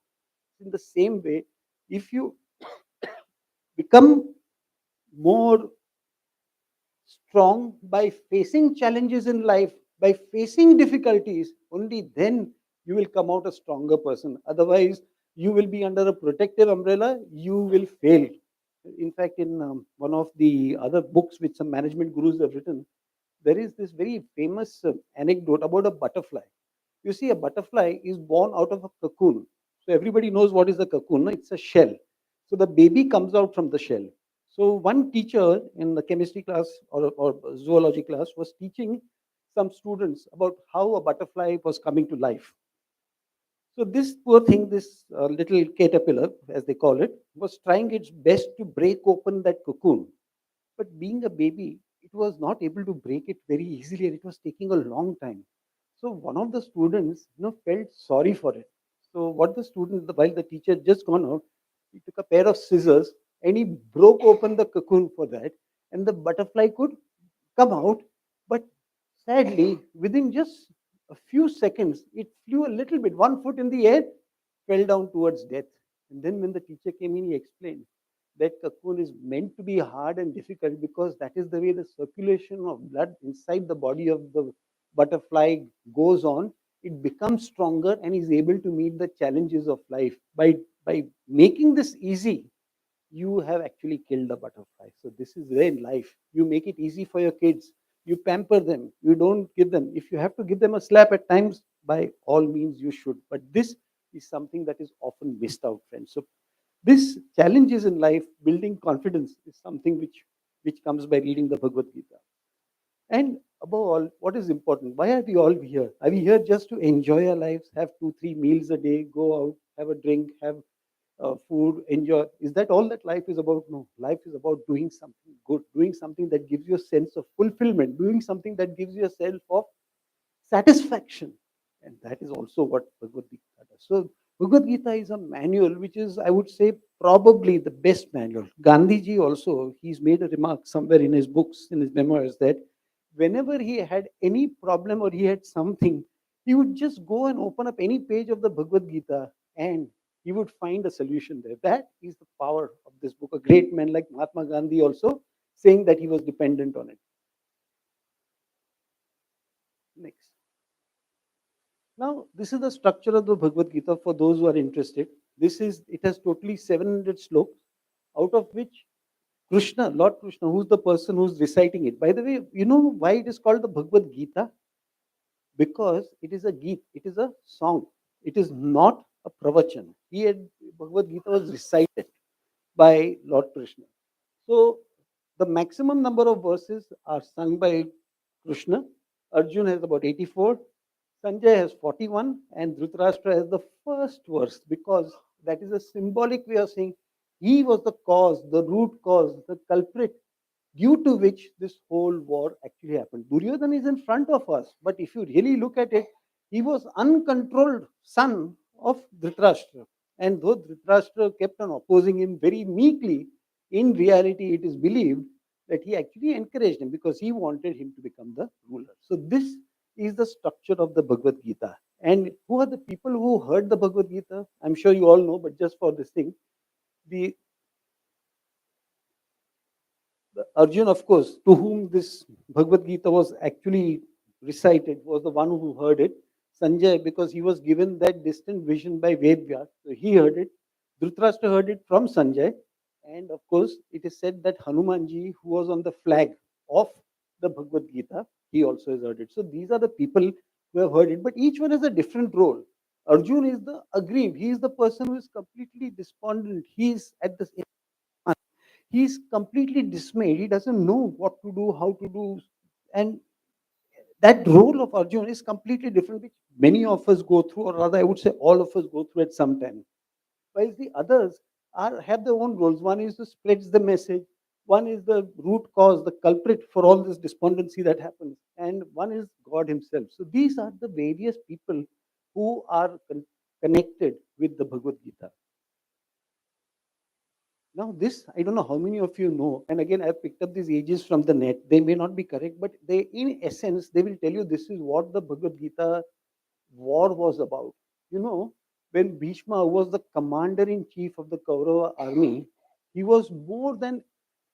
In the same way, if you become more strong by facing challenges in life, by facing difficulties, only then you will come out a stronger person. Otherwise, you will be under a protective umbrella, you will fail. In fact, in one of the other books which some management gurus have written, there is this very famous anecdote about a butterfly. You see, a butterfly is born out of a cocoon. So everybody knows what is a cocoon. No? It's a shell. So the baby comes out from the shell. So one teacher in the chemistry class or zoology class was teaching some students about how a butterfly was coming to life. So this poor thing, this little caterpillar, as they call it, was trying its best to break open that cocoon. But being a baby, it was not able to break it very easily, and it was taking a long time. So one of the students, felt sorry for it. So what the student, while the teacher had just gone out, he took a pair of scissors and he broke open the cocoon for that, and the butterfly could come out. But sadly, within just a few seconds, it flew a little bit, 1 foot in the air, fell down towards death. And then when the teacher came in, he explained that cocoon is meant to be hard and difficult because that is the way the circulation of blood inside the body of the butterfly goes on. It becomes stronger and is able to meet the challenges of life. By making this easy, you have actually killed a butterfly. So this is where in life you make it easy for your kids. You pamper them. You don't give them. If you have to give them a slap at times, by all means you should. But this is something that is often missed out, friends. So this challenges in life, building confidence is something which comes by reading the Bhagavad Gita. And above all, what is important? Why are we all here? Are we here just to enjoy our lives, have 2, 3 meals a day, go out, have a drink, have food, enjoy? Is that all that life is about? No. Life is about doing something good, doing something that gives you a sense of fulfillment, doing something that gives you a sense of satisfaction. And that is also what Bhagavad Gita does. So Bhagavad Gita is a manual which is, I would say, probably the best manual. Gandhiji also, he's made a remark somewhere in his books, in his memoirs, that whenever he had any problem or he had something, he would just go and open up any page of the Bhagavad Gita and he would find a solution there. That is the power of this book. A great man like Mahatma Gandhi also saying that he was dependent on it. Next. Now, this is the structure of the Bhagavad Gita for those who are interested. It has totally 700 slokas, out of which Krishna, Lord Krishna, who's the person who's reciting it. By the way, you know why it is called the Bhagavad Gita? Because it is a Geet, it is a song. It is not a pravachan. Bhagavad Gita was recited by Lord Krishna. So the maximum number of verses are sung by Krishna. Arjun has about 84. Sanjay has 41 and Dhritarashtra has the first verse because that is a symbolic way of saying he was the cause, the root cause, the culprit due to which this whole war actually happened. Duryodhana is in front of us, but if you really look at it, he was uncontrolled son of Dhritarashtra. And though Dhritarashtra kept on opposing him very meekly, in reality it is believed that he actually encouraged him because he wanted him to become the ruler. So this is the structure of the Bhagavad Gita. And who are the people who heard the Bhagavad Gita? I'm sure you all know, but just for this thing, the Arjun, of course, to whom this Bhagavad Gita was actually recited, was the one who heard it. Sanjay, because he was given that distant vision by Vedvyas, so he heard it. Dhritarashtra heard it from Sanjay. And of course, it is said that Hanumanji, who was on the flag of the Bhagavad Gita, he also has heard it. So these are the people who have heard it, but each one has a different role. Arjun is the aggrieved. He is the person who is completely despondent. He is at the he's completely dismayed. He doesn't know what to do, how to do. And that role of Arjun is completely different, which many of us go through, or rather, I would say all of us go through at some time. While the others have their own roles. One is to spread the message, one is the root cause, the culprit for all this despondency that happens, and one is God Himself. So these are the various people who are connected with the Bhagavad Gita. Now, this, I don't know how many of you know, and again, I've picked up these ages from the net. They may not be correct, but in essence, they will tell you this is what the Bhagavad Gita war was about. You know, when Bhishma was the commander in chief of the Kaurava army, he was more than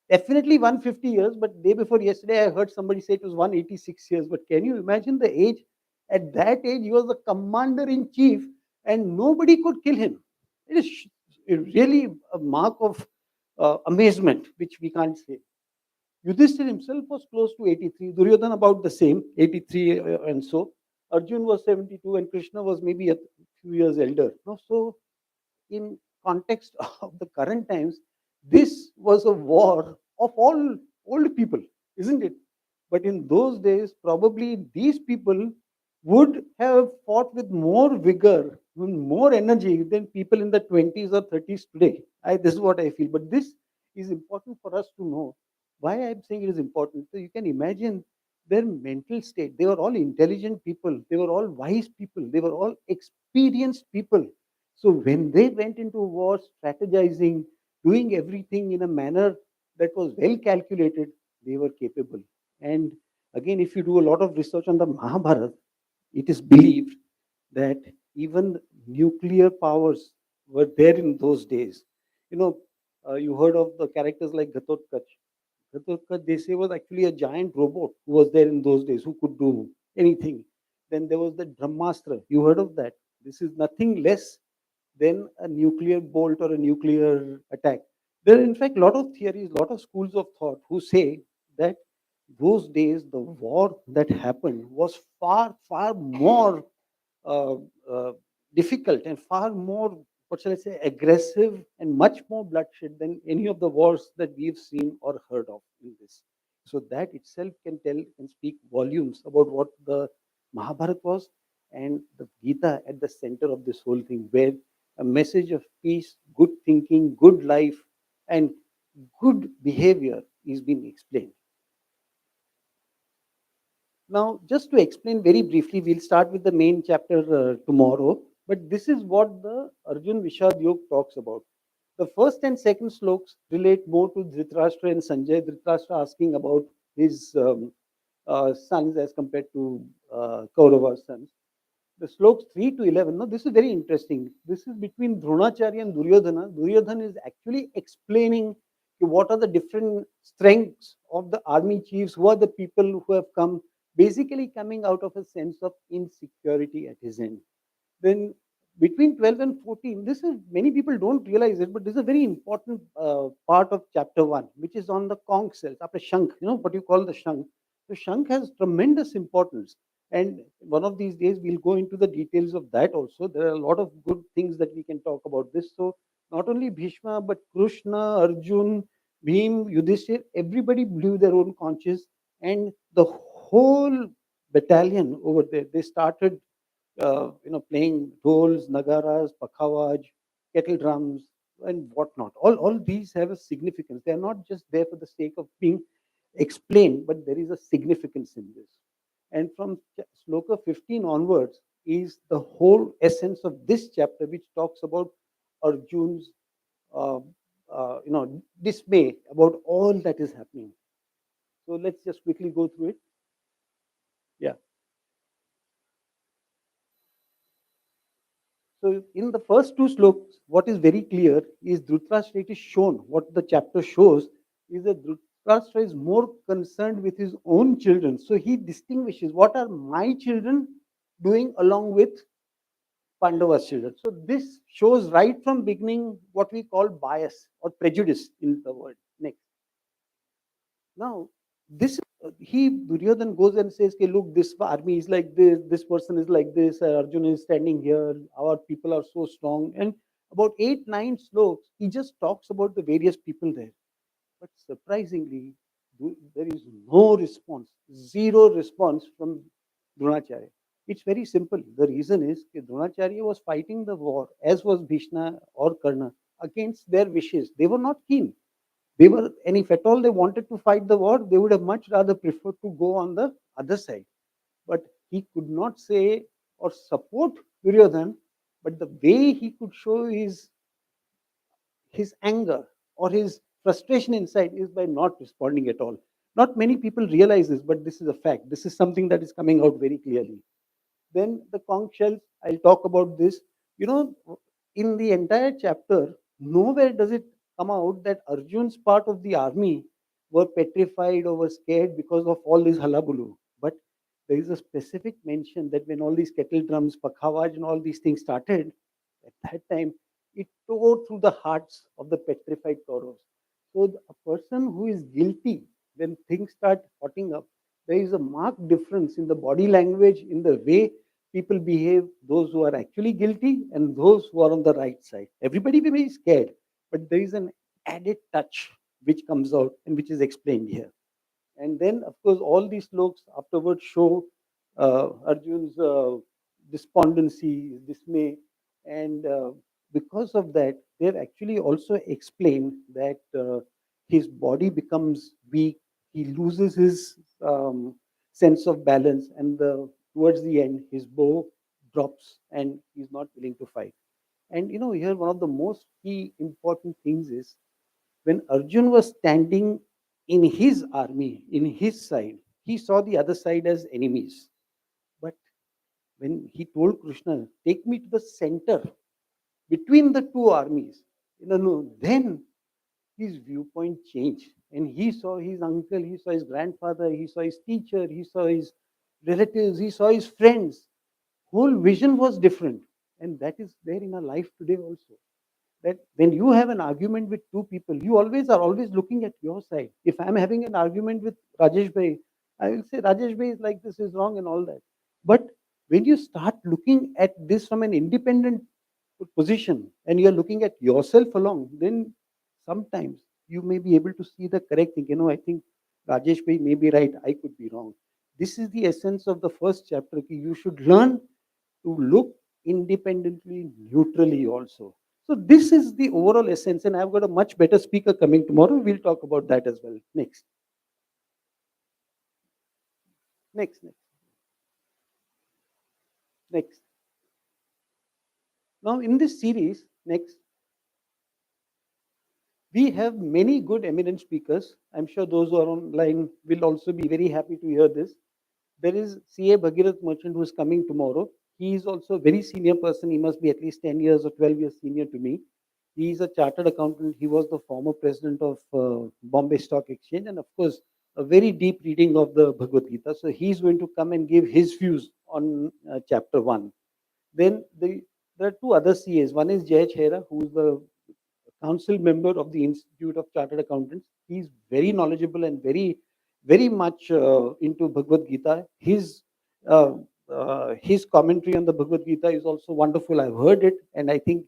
definitely 150 years, but day before yesterday, I heard somebody say it was 186 years. But can you imagine the age? At that age, he was the commander in chief, and nobody could kill him. It is really a mark of amazement, which we can't say. Yudhishthir himself was close to 83, Duryodhana about the same, 83 and so. Arjun was 72, and Krishna was maybe a few years elder. No, so in context of the current times, this was a war of all old people, isn't it? But in those days, probably these people would have fought with more vigor, with more energy than people in the 20s or 30s today. This is what I feel. But this is important for us to know. Why I'm saying it is important. So you can imagine their mental state. They were all intelligent people. They were all wise people. They were all experienced people. So when they went into war, strategizing, doing everything in a manner that was well calculated, they were capable. And again, if you do a lot of research on the Mahabharata, it is believed that even nuclear powers were there in those days. You know, you heard of the characters like Ghatotkacha. Ghatotkacha, they say, was actually a giant robot who was there in those days who could do anything. Then there was the Brahmastra. You heard of that? This is nothing less than a nuclear bolt or a nuclear attack. There are, in fact, a lot of theories, a lot of schools of thought who say that those days the war that happened was far, far more uh, uh, difficult and far more, what shall I say, aggressive and much more bloodshed than any of the wars that we've seen or heard of in this. So that itself can tell and speak volumes about what the Mahabharata was, and the Gita at the center of this whole thing, where a message of peace, good thinking, good life, and good behavior is being explained. Now, just to explain very briefly, we'll start with the main chapter tomorrow, but this is what the Arjun Vishad Yoga talks about. The first and second sloks relate more to Dhritarashtra and Sanjay. Dhritarashtra asking about his sons as compared to Kaurava's sons. The sloks 3 to 11, no, this is very interesting. This is between Dronacharya and Duryodhana. Duryodhana is actually explaining what are the different strengths of the army chiefs, who are the people who have come, basically coming out of a sense of insecurity at his end. Then between 12 and 14, this is, many people don't realize it, but this is a very important part of chapter 1, which is on the conch cells, after Shankh, what you call the Shankh. The Shankh has tremendous importance. And one of these days, we'll go into the details of that also. There are a lot of good things that we can talk about this. So not only Bhishma, but Krishna, Arjun, Bhim, Yudhishthir, everybody blew their own conches. And the whole battalion over there, they started playing rolls, nagaras, pakhawaj, kettle drums, and whatnot. All these have a significance. They are not just there for the sake of being explained, but there is a significance in this. And from sloka 15 onwards is the whole essence of this chapter, which talks about Arjun's, uh, dismay about all that is happening. So let's just quickly go through it. Yeah. So in the first two slokas, what is very clear is Dhritarashtra, it is shown, what the chapter shows is that Dhritarashtra is more concerned with his own children. So he distinguishes what are my children doing along with Pandava's children. So this shows right from beginning what we call bias or prejudice in the word. Next. Now, this he Duryodhan goes and says, okay, look, this army is like this person is like this, Arjuna is standing here, our people are so strong. And about 8-9 sloks, he just talks about the various people there. But surprisingly, there is no response, zero response from Dronacharya. It's very simple. The reason is that Dronacharya was fighting the war, as was Bhishma or Karna, against their wishes. They were not keen. They were, and if at all they wanted to fight the war, they would have much rather preferred to go on the other side. But he could not say or support Duryodhan, but the way he could show his anger or his frustration inside is by not responding at all. Not many people realize this, but this is a fact. This is something that is coming out very clearly. Then the conch shells, I'll talk about this. In the entire chapter, nowhere does it come out that Arjun's part of the army were petrified or were scared because of all this halabulu. But there is a specific mention that when all these kettle drums, pakhawaj, and all these things started, at that time, it tore through the hearts of the petrified toros. So a person who is guilty, when things start hotting up, there is a marked difference in the body language, in the way people behave, those who are actually guilty and those who are on the right side. Everybody will be scared, but there is an added touch which comes out and which is explained here. And then, of course, all these sloks afterwards show Arjun's despondency, dismay, and because of that, they've actually also explained that his body becomes weak, he loses his sense of balance, and towards the end, his bow drops and he's not willing to fight. And here one of the most key important things is when Arjun was standing in his army, in his side, he saw the other side as enemies. But when he told Krishna, take me to the center between the two armies, no, then his viewpoint changed. And he saw his uncle, he saw his grandfather, he saw his teacher, he saw his relatives, he saw his friends. Whole vision was different. And that is there in our life today also, that when you have an argument with two people, you always are always looking at your side. If I'm having an argument with Rajesh Bhai, I will say Rajesh Bhai is like this is wrong and all that. But when you start looking at this from an independent position and you're looking at yourself along, then sometimes you may be able to see the correct thing. I think Rajesh Bhai may be right, I could be wrong. This is the essence of the first chapter. You should learn to look independently, neutrally also. So this is the overall essence, and I've got a much better speaker coming tomorrow. We'll talk about that as well. Next, next, next, next. Now in this series, next, we have many good eminent speakers. I'm sure those who are online will also be very happy to hear this. There is CA Bhagirath Merchant who is coming tomorrow. He is also a very senior person. He must be at least 10 years or 12 years senior to me. He is a chartered accountant. He was the former president of Bombay Stock Exchange, and of course, a very deep reading of the Bhagavad Gita. So he's going to come and give his views on chapter 1. Then there are two other CAs. One is Jay Chhera, who is the council member of the Institute of Chartered Accountants. He's very knowledgeable and very much into Bhagavad Gita. His commentary on the Bhagavad Gita is also wonderful. I've heard it, and I think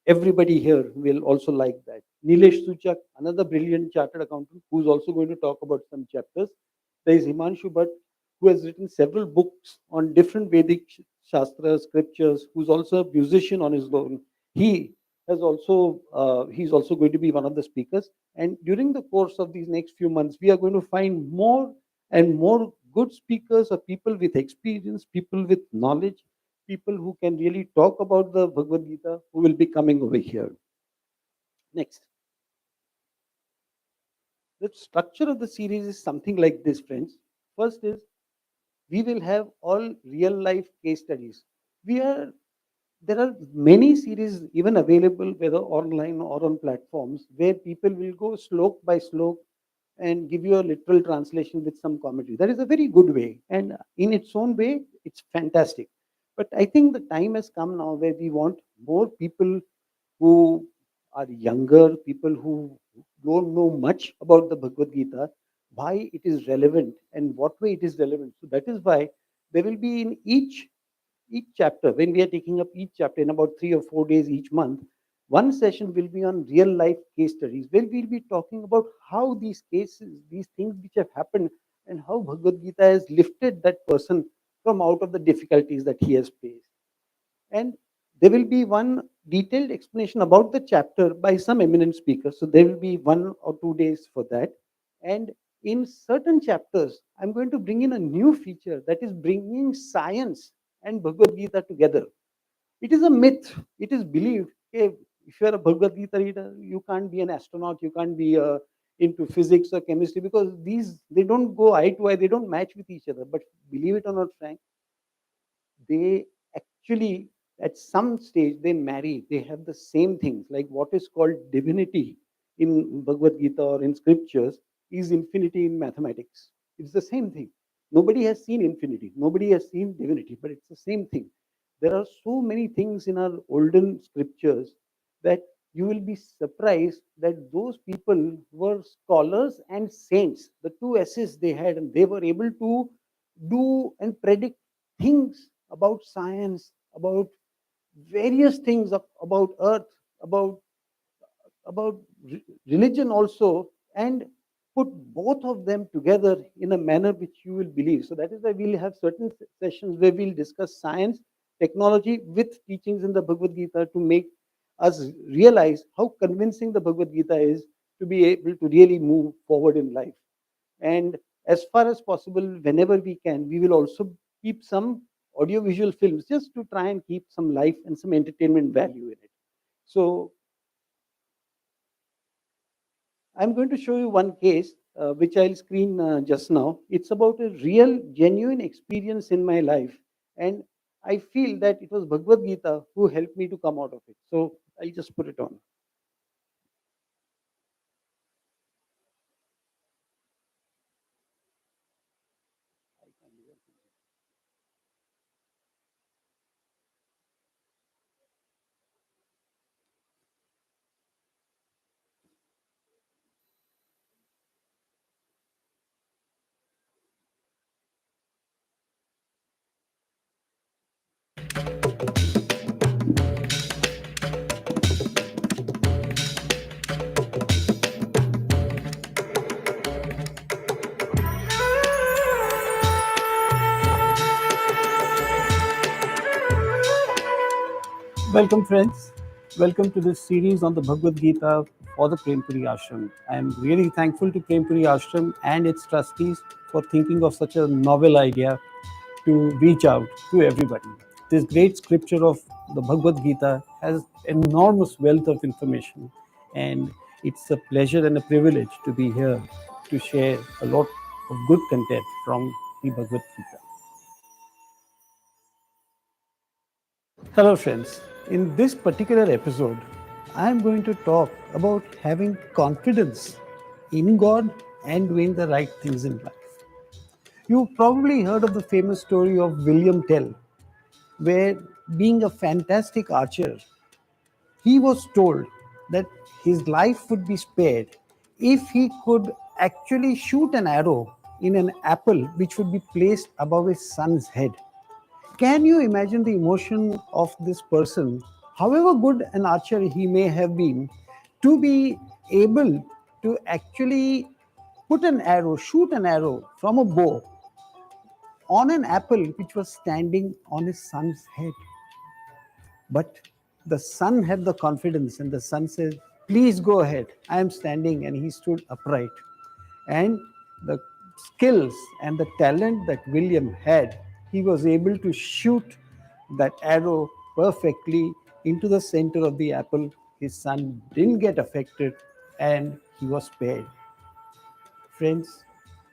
everybody here will also like that. Nilesh Suchak, another brilliant chartered accountant, who's also going to talk about some chapters. There is Himanshu Bhatt, who has written several books on different Vedic Shastras, scriptures, who's also a musician on his own. He he's also going to be one of the speakers. And during the course of these next few months, we are going to find more and more good speakers or people with experience, people with knowledge, people who can really talk about the Bhagavad Gita, who will be coming over here. Next. The structure of the series is something like this, friends. First is we will have all real life case studies. There are many series even available, whether online or on platforms, where people will go slok by slok and give you a literal translation with some commentary. That is a very good way, and in its own way, it's fantastic. But I think the time has come now where we want more people who are younger, people who don't know much about the Bhagavad Gita, why it is relevant and what way it is relevant. So that is why there will be in each chapter, when we are taking up each chapter in about 3 or 4 days each month, one session will be on real life case studies where we'll be talking about how these cases, these things which have happened, and how Bhagavad Gita has lifted that person from out of the difficulties that he has faced. And there will be one detailed explanation about the chapter by some eminent speaker. So there will be 1 or 2 days for that. And in certain chapters, I'm going to bring in a new feature that is bringing science and Bhagavad Gita together. It is a myth. It is believed, okay, if you're a Bhagavad Gita reader, you can't be an astronaut, you can't be into physics or chemistry, because they don't go eye to eye, they don't match with each other. But believe it or not, Frank, they actually at some stage they marry, they have the same things, like what is called divinity in Bhagavad Gita or in scriptures is infinity in mathematics. It's the same thing. Nobody has seen infinity, nobody has seen divinity, but it's the same thing. There are so many things in our olden scriptures that you will be surprised that those people were scholars and saints. The two S's they had, and they were able to do and predict things about science, about various things about earth, about religion also, and put both of them together in a manner which you will believe. So that is why we'll have certain sessions where we'll discuss science, technology with teachings in the Bhagavad Gita to make us realize how convincing the Bhagavad Gita is to be able to really move forward in life. And as far as possible, whenever we can, we will also keep some audiovisual films just to try and keep some life and some entertainment value in it. So I'm going to show you one case which I'll screen just now. It's about a real, genuine experience in my life. And I feel that it was Bhagavad Gita who helped me to come out of it. So I'll just put it on. Welcome, friends. Welcome to this series on the Bhagavad Gita for the Prempuri Ashram. I am really thankful to Prempuri Ashram and its trustees for thinking of such a novel idea to reach out to everybody. This great scripture of the Bhagavad Gita has enormous wealth of information, and it's a pleasure and a privilege to be here to share a lot of good content from the Bhagavad Gita. Hello, friends. In this particular episode, I am going to talk about having confidence in God and doing the right things in life. You've probably heard of the famous story of William Tell, where, being a fantastic archer, he was told that his life would be spared if he could actually shoot an arrow in an apple which would be placed above his son's head. Can you imagine the emotion of this person, however good an archer he may have been, to be able to actually put an arrow, shoot an arrow from a bow on an apple which was standing on his son's head? But the son had the confidence, and the son said, "Please go ahead. I am standing." And he stood upright. And the skills and the talent that William had, he was able to shoot that arrow perfectly into the center of the apple. His son didn't get affected, and he was spared. Friends,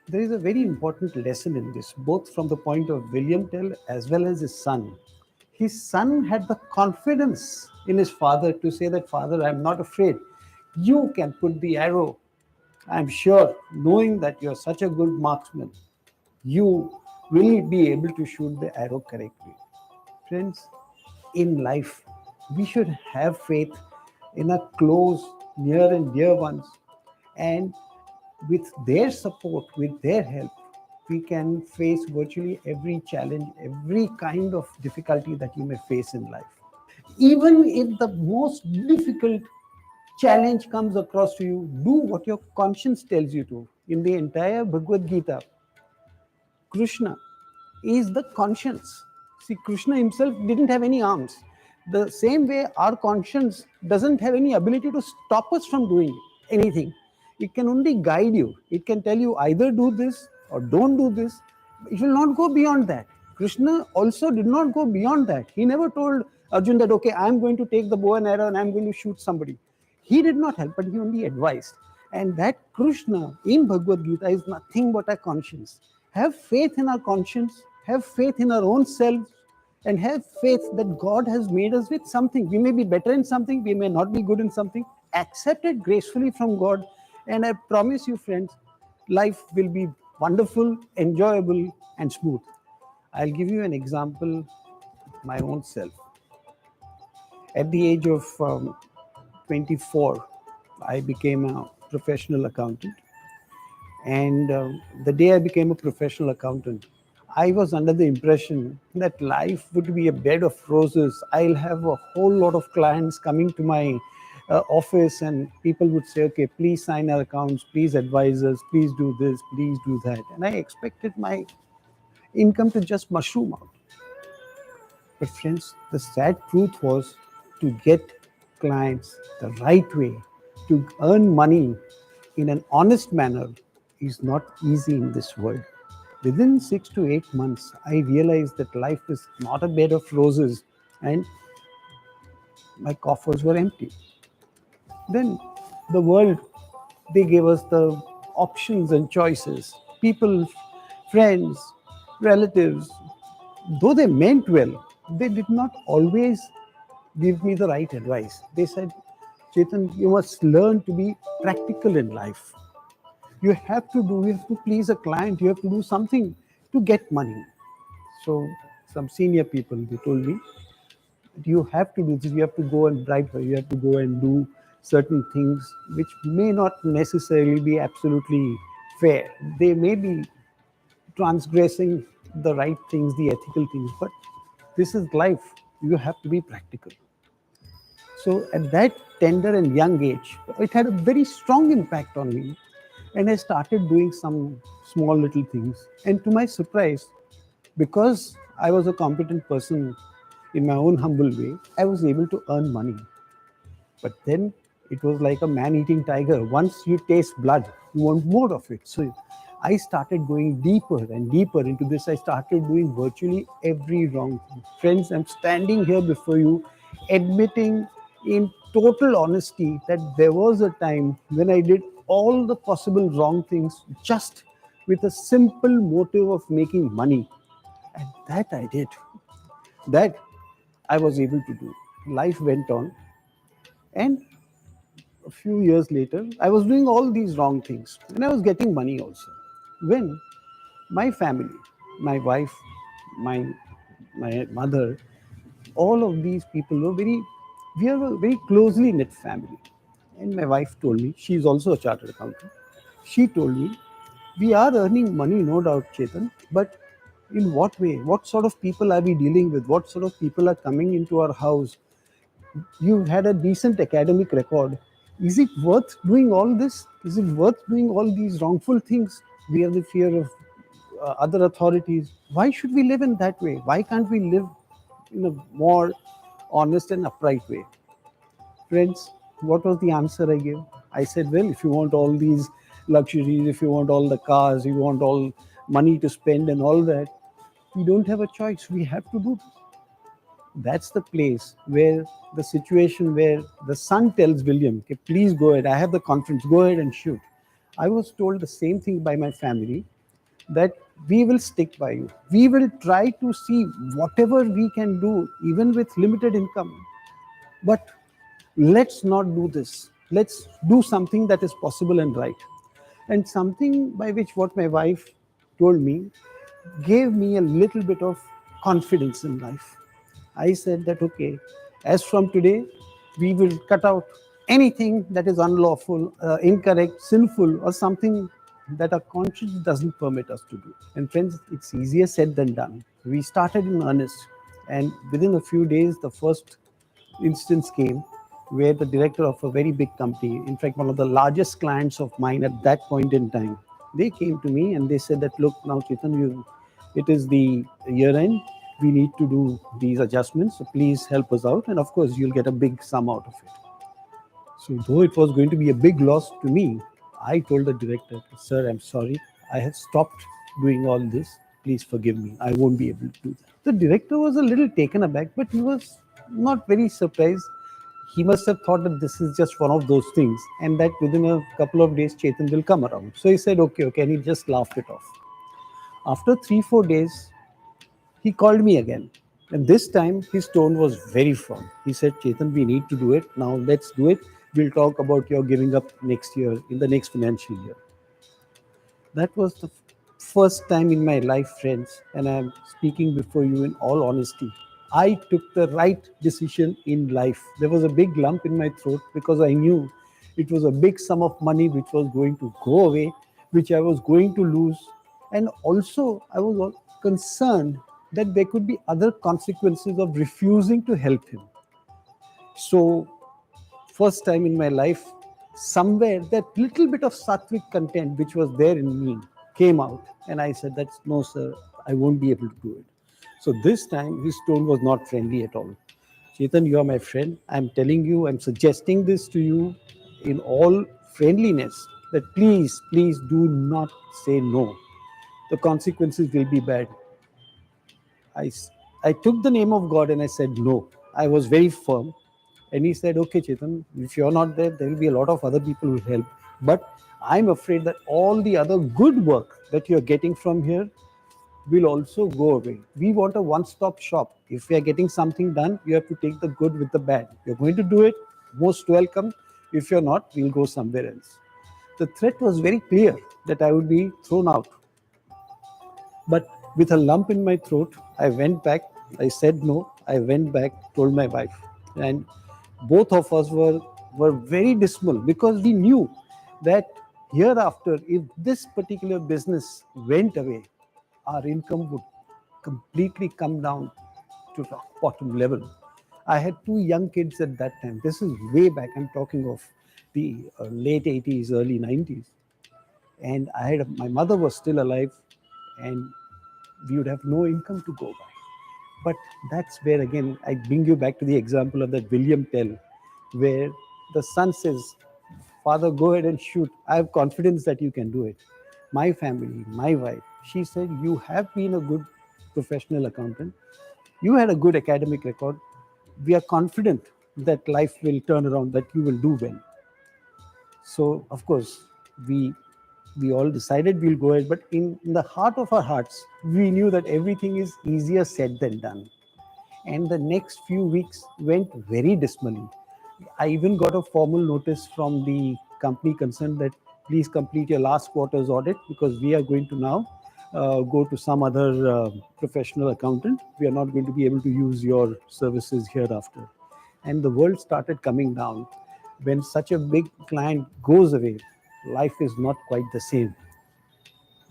there is a very important lesson in this, both from the point of William Tell as well as his son. His son had the confidence in his father to say that, "Father, I'm not afraid. You can put the arrow. I'm sure, knowing that you're such a good marksman, you will be able to shoot the arrow correctly." Friends, in life, we should have faith in our close, near, and dear ones. And with their support, with their help, we can face virtually every challenge, every kind of difficulty that you may face in life. Even if the most difficult challenge comes across to you, do what your conscience tells you to. In the entire Bhagavad Gita, Krishna is the conscience. See, Krishna himself didn't have any arms. The same way our conscience doesn't have any ability to stop us from doing anything. It can only guide you. It can tell you either do this or don't do this. It will not go beyond that. Krishna also did not go beyond that. He never told Arjun that, okay, I'm going to take the bow and arrow and I'm going to shoot somebody. He did not help, but he only advised. And that Krishna in Bhagavad Gita is nothing but a conscience. Have faith in our conscience, have faith in our own selves, and have faith that God has made us with something. We may be better in something, we may not be good in something. Accept it gracefully from God. And I promise you, friends, life will be wonderful, enjoyable, and smooth. I'll give you an example, my own self. At the age of 24, I became a professional accountant. And the day I became a professional accountant, I was under the impression that life would be a bed of roses. I'll have a whole lot of clients coming to my office, and people would say, okay, please sign our accounts, please advise us, please do this, please do that. And I expected my income to just mushroom out. But friends, the sad truth was, to get clients the right way, to earn money in an honest manner, is not easy in this world. Within 6 to 8 months, I realized that life is not a bed of roses, and my coffers were empty. Then the world, they gave us the options and choices. People, friends, relatives, though they meant well, they did not always give me the right advice. They said, Chetan, you must learn to be practical in life. You have to please a client, you have to do something to get money. So some senior people, they told me, you have to do this, you have to go and bribe her, you have to go and do certain things which may not necessarily be absolutely fair. They may be transgressing the right things, the ethical things, but this is life. You have to be practical. So at that tender and young age, it had a very strong impact on me. And I started doing some small little things. And to my surprise, because I was a competent person in my own humble way, I was able to earn money. But then it was like a man-eating tiger. Once you taste blood, you want more of it. So I started going deeper and deeper into this. I started doing virtually every wrong thing. Friends, I'm standing here before you, admitting in total honesty that there was a time when I did all the possible wrong things just with a simple motive of making money. And that I did. That I was able to do. Life went on. And a few years later, I was doing all these wrong things and I was getting money also. When my family, my wife, my mother, all of these people were we are a very closely knit family. And my wife told me, she is also a chartered accountant. She told me, we are earning money, no doubt, Chetan, but in what way? What sort of people are we dealing with? What sort of people are coming into our house? You had a decent academic record. Is it worth doing all this? Is it worth doing all these wrongful things? We have the fear of other authorities. Why should we live in that way? Why can't we live in a more honest and upright way? Friends, what was the answer I gave? I said, well, if you want all these luxuries, if you want all the cars, you want all money to spend and all that, we don't have a choice. We have to do. That's the place where the situation where the son tells William, okay, please go ahead. I have the confidence. Go ahead and shoot. I was told the same thing by my family, that we will stick by you. We will try to see whatever we can do, even with limited income. But let's not do this. Let's do something that is possible and right. And something by which what my wife told me gave me a little bit of confidence in life. I said that, okay, as from today, we will cut out anything that is unlawful, incorrect, sinful, or something that our conscience doesn't permit us to do. And friends, it's easier said than done. We started in earnest, and within a few days, the first instance came where the director of a very big company, in fact, one of the largest clients of mine at that point in time, they came to me and they said that, look, now Chetan, it is the year end, we need to do these adjustments, so please help us out, and of course you'll get a big sum out of it. So though it was going to be a big loss to me, I told the director, sir, I'm sorry, I have stopped doing all this, please forgive me, I won't be able to do that. The director was a little taken aback, but he was not very surprised. He must have thought that this is just one of those things, and that within a couple of days Chetan will come around. So he said, okay, and he just laughed it off. After 3-4 days, he called me again. And this time his tone was very firm. He said, Chetan, we need to do it. Now let's do it. We'll talk about your giving up next year, in the next financial year. That was the first time in my life, friends, and I'm speaking before you in all honesty, I took the right decision in life. There was a big lump in my throat because I knew it was a big sum of money which was going to go away, which I was going to lose. And also, I was concerned that there could be other consequences of refusing to help him. So, first time in my life, somewhere that little bit of sattvic content which was there in me came out, and I said, "That's no, sir, I won't be able to do it." So this time, his tone was not friendly at all. Chetan, you are my friend. I'm telling you, I'm suggesting this to you in all friendliness that please, please do not say no. The consequences will be bad. I, I took the name of God and I said no. I was very firm. And he said, "Okay, Chetan, if you're not there, there will be a lot of other people who will help. But I'm afraid that all the other good work that you're getting from here will also go away. We want a one-stop shop. If we are getting something done, you have to take the good with the bad. You're going to do it, most welcome. If you're not, we'll go somewhere else." The threat was very clear that I would be thrown out. But with a lump in my throat, I went back. I said no. I went back, told my wife. And both of us were very dismal because we knew that hereafter, if this particular business went away, our income would completely come down to rock bottom level. I had two young kids at that time. This is way back. I'm talking of the late 80s, early 90s. And my mother was still alive, and we would have no income to go by. But that's where again I bring you back to the example of that William Tell, where the son says, "Father, go ahead and shoot. I have confidence that you can do it." My family, my wife, she said, "You have been a good professional accountant. You had a good academic record. We are confident that life will turn around, that you will do well." So, of course, we all decided we'll go ahead, but in the heart of our hearts, we knew that everything is easier said than done. And the next few weeks went very dismally. I even got a formal notice from the company concerned that please complete your last quarter's audit because we are going to now go to some other professional accountant. We are not going to be able to use your services hereafter. And the world started coming down. When such a big client goes away, life is not quite the same.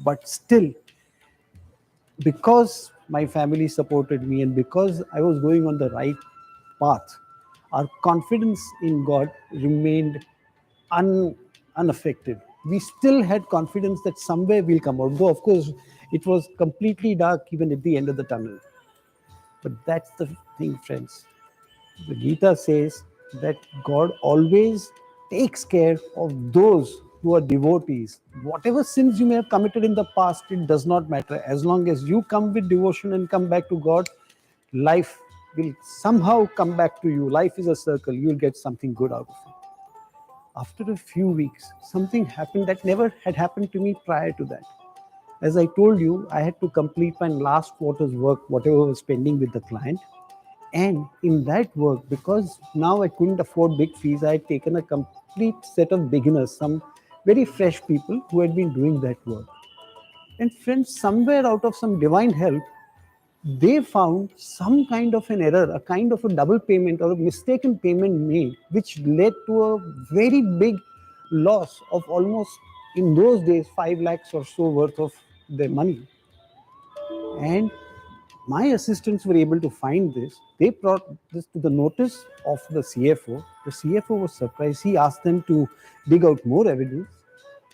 But still, because my family supported me and because I was going on the right path, our confidence in God remained unaffected. We still had confidence that somewhere we'll come out, though, of course, it was completely dark even at the end of the tunnel. But that's the thing, friends. The Gita says that God always takes care of those who are devotees. Whatever sins you may have committed in the past, it does not matter. As long as you come with devotion and come back to God, life will somehow come back to you. Life is a circle. You'll get something good out of it. After a few weeks, something happened that never had happened to me prior to that. As I told you, I had to complete my last quarter's work, whatever was pending with the client. And in that work, because now I couldn't afford big fees, I had taken a complete set of beginners, some very fresh people who had been doing that work. And friends, somewhere out of some divine help, they found some kind of an error, a kind of a double payment or a mistaken payment made, which led to a very big loss of almost, in those days, 5 lakhs or so worth of their money. And my assistants were able to find this. They brought this to the notice of the CFO. The CFO was surprised. He asked them to dig out more evidence.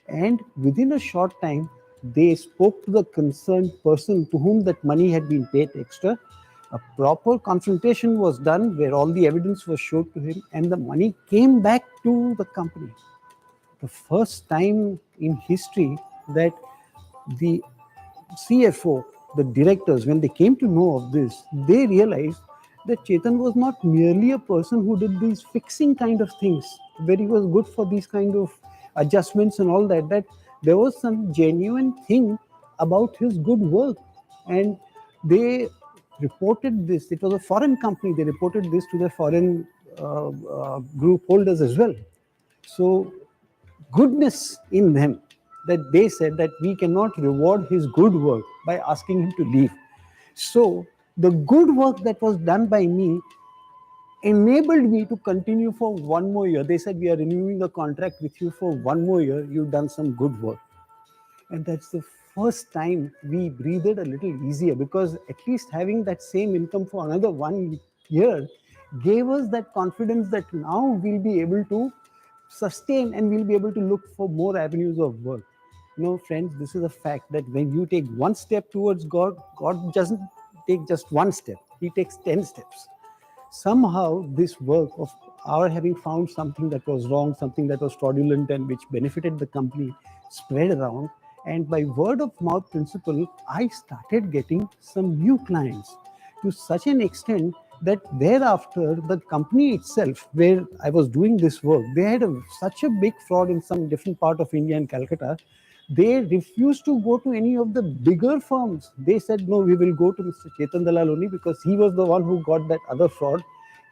And within a short time, they spoke to the concerned person to whom that money had been paid extra. A proper confrontation was done where all the evidence was showed to him and the money came back to the company. The first time in history that the CFO, the directors, when they came to know of this, they realized that Chetan was not merely a person who did these fixing kind of things, where he was good for these kind of adjustments and all that, that there was some genuine thing about his good work. And they reported this. It was a foreign company. They reported this to their foreign group holders as well. So goodness in them that they said that we cannot reward his good work by asking him to leave. So the good work that was done by me enabled me to continue for one more year. They said, we are renewing the contract with you for one more year. You've done some good work. And that's the first time we breathed a little easier, because at least having that same income for another 1 year gave us that confidence that now we'll be able to sustain and we'll be able to look for more avenues of work. You know, friends, this is a fact that when you take one step towards God, God doesn't take just one step, He takes 10 steps. Somehow this work of our having found something that was wrong, something that was fraudulent and which benefited the company, spread around, and by word of mouth principle, I started getting some new clients, to such an extent that thereafter the company itself where I was doing this work, they had such a big fraud in some different part of India and Calcutta. They refused to go to any of the bigger firms. They said, no, we will go to Mr. Chetan Dalal only, because he was the one who got that other fraud.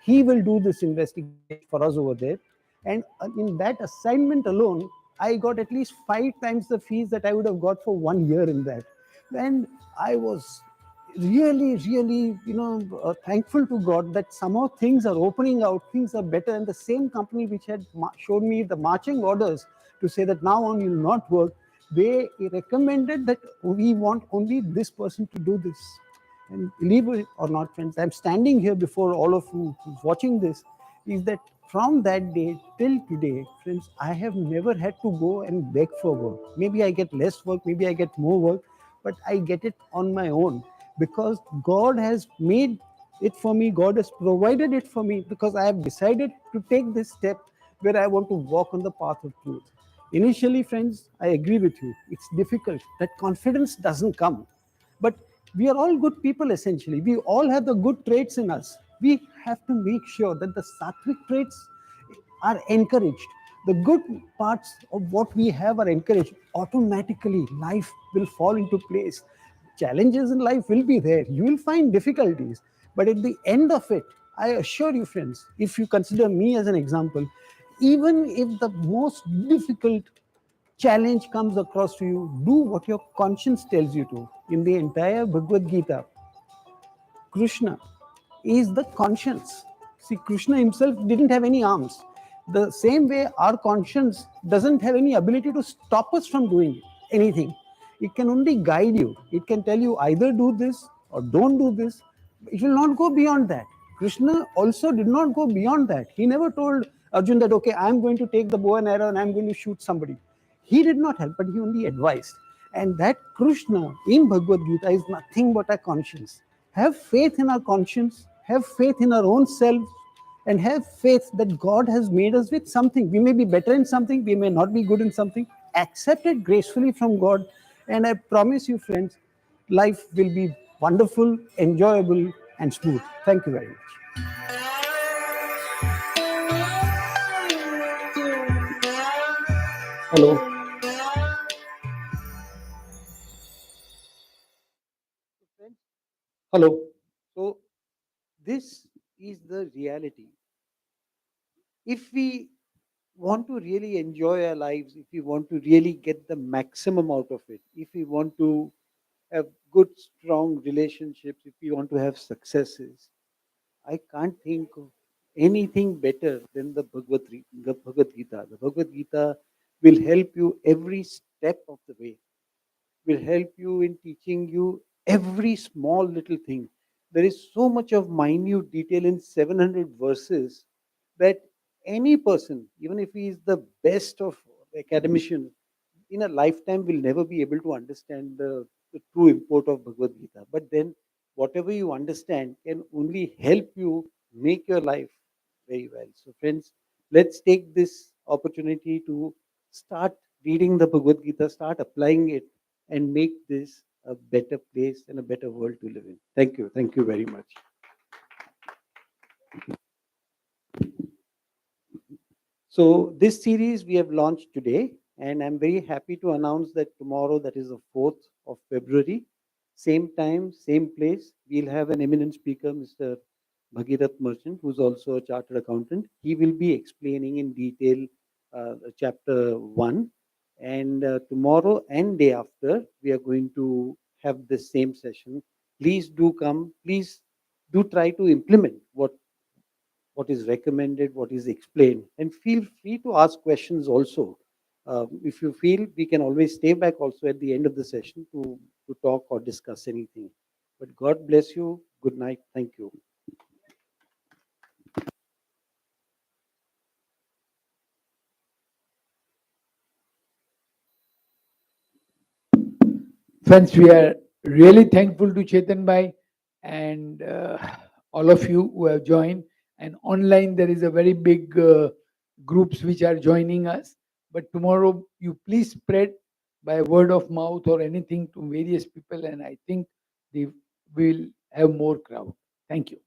He will do this investigation for us over there. And in that assignment alone, I got at least 5 times the fees that I would have got for 1 year in that. And I was really, really, thankful to God that somehow things are opening out, things are better. And the same company which had showed me the marching orders to say that now on you will not work, they recommended that we want only this person to do this. And believe it or not, friends, I'm standing here before all of you who's watching this, is that from that day till today, friends, I have never had to go and beg for work. Maybe I get less work, maybe I get more work, but I get it on my own, because God has made it for me. God has provided it for me, because I have decided to take this step where I want to walk on the path of truth. Initially, friends, I agree with you. It's difficult. That confidence doesn't come. But we are all good people, essentially. We all have the good traits in us. We have to make sure that the sattvic traits are encouraged. The good parts of what we have are encouraged. Automatically, life will fall into place. Challenges in life will be there. You will find difficulties. But at the end of it, I assure you, friends, if you consider me as an example, even if the most difficult challenge comes across to you, do what your conscience tells you to. In the entire Bhagavad Gita, Krishna is the conscience. See, Krishna himself didn't have any arms. The same way our conscience doesn't have any ability to stop us from doing anything. It can only guide you. It can tell you either do this or don't do this. It will not go beyond that. Krishna also did not go beyond that. He never told Arjun that, okay, I'm going to take the bow and arrow and I'm going to shoot somebody. He did not help, but he only advised. And that Krishna in Bhagavad Gita is nothing but a conscience. Have faith in our conscience, have faith in our own selves, and have faith that God has made us with something. We may be better in something, we may not be good in something. Accept it gracefully from God. And I promise you, friends, life will be wonderful, enjoyable, and smooth. Thank you very much. Hello. Hello. So, this is the reality. If we want to really enjoy our lives, if we want to really get the maximum out of it, if we want to have good, strong relationships, if we want to have successes, I can't think of anything better than the Bhagavad Gita. The Bhagavad Gita will help you every step of the way, will help you in teaching you every small little thing. There is so much of minute detail in 700 verses that any person, even if he is the best of academician, in a lifetime will never be able to understand the true import of Bhagavad Gita. But then, whatever you understand can only help you make your life very well. So, friends, let's take this opportunity to start reading the Bhagavad Gita, start applying it, and make this a better place and a better world to live in. Thank you. Thank you very much. So this series we have launched today, and I'm very happy to announce that tomorrow, that is the 4th of February, same time, same place, we'll have an eminent speaker, Mr. Bhagirath Merchant, who's also a chartered accountant. He will be explaining in detail chapter 1. And tomorrow and day after, we are going to have the same session. Please do come. Please do try to implement what is recommended, what is explained, and feel free to ask questions also. If you feel, we can always stay back also at the end of the session to talk or discuss anything. But God bless you. Good night. Thank you. Friends, we are really thankful to Chetan Bhai and all of you who have joined. And online, there is a very big groups which are joining us. But tomorrow, you please spread by word of mouth or anything to various people, and I think they will have more crowd. Thank you.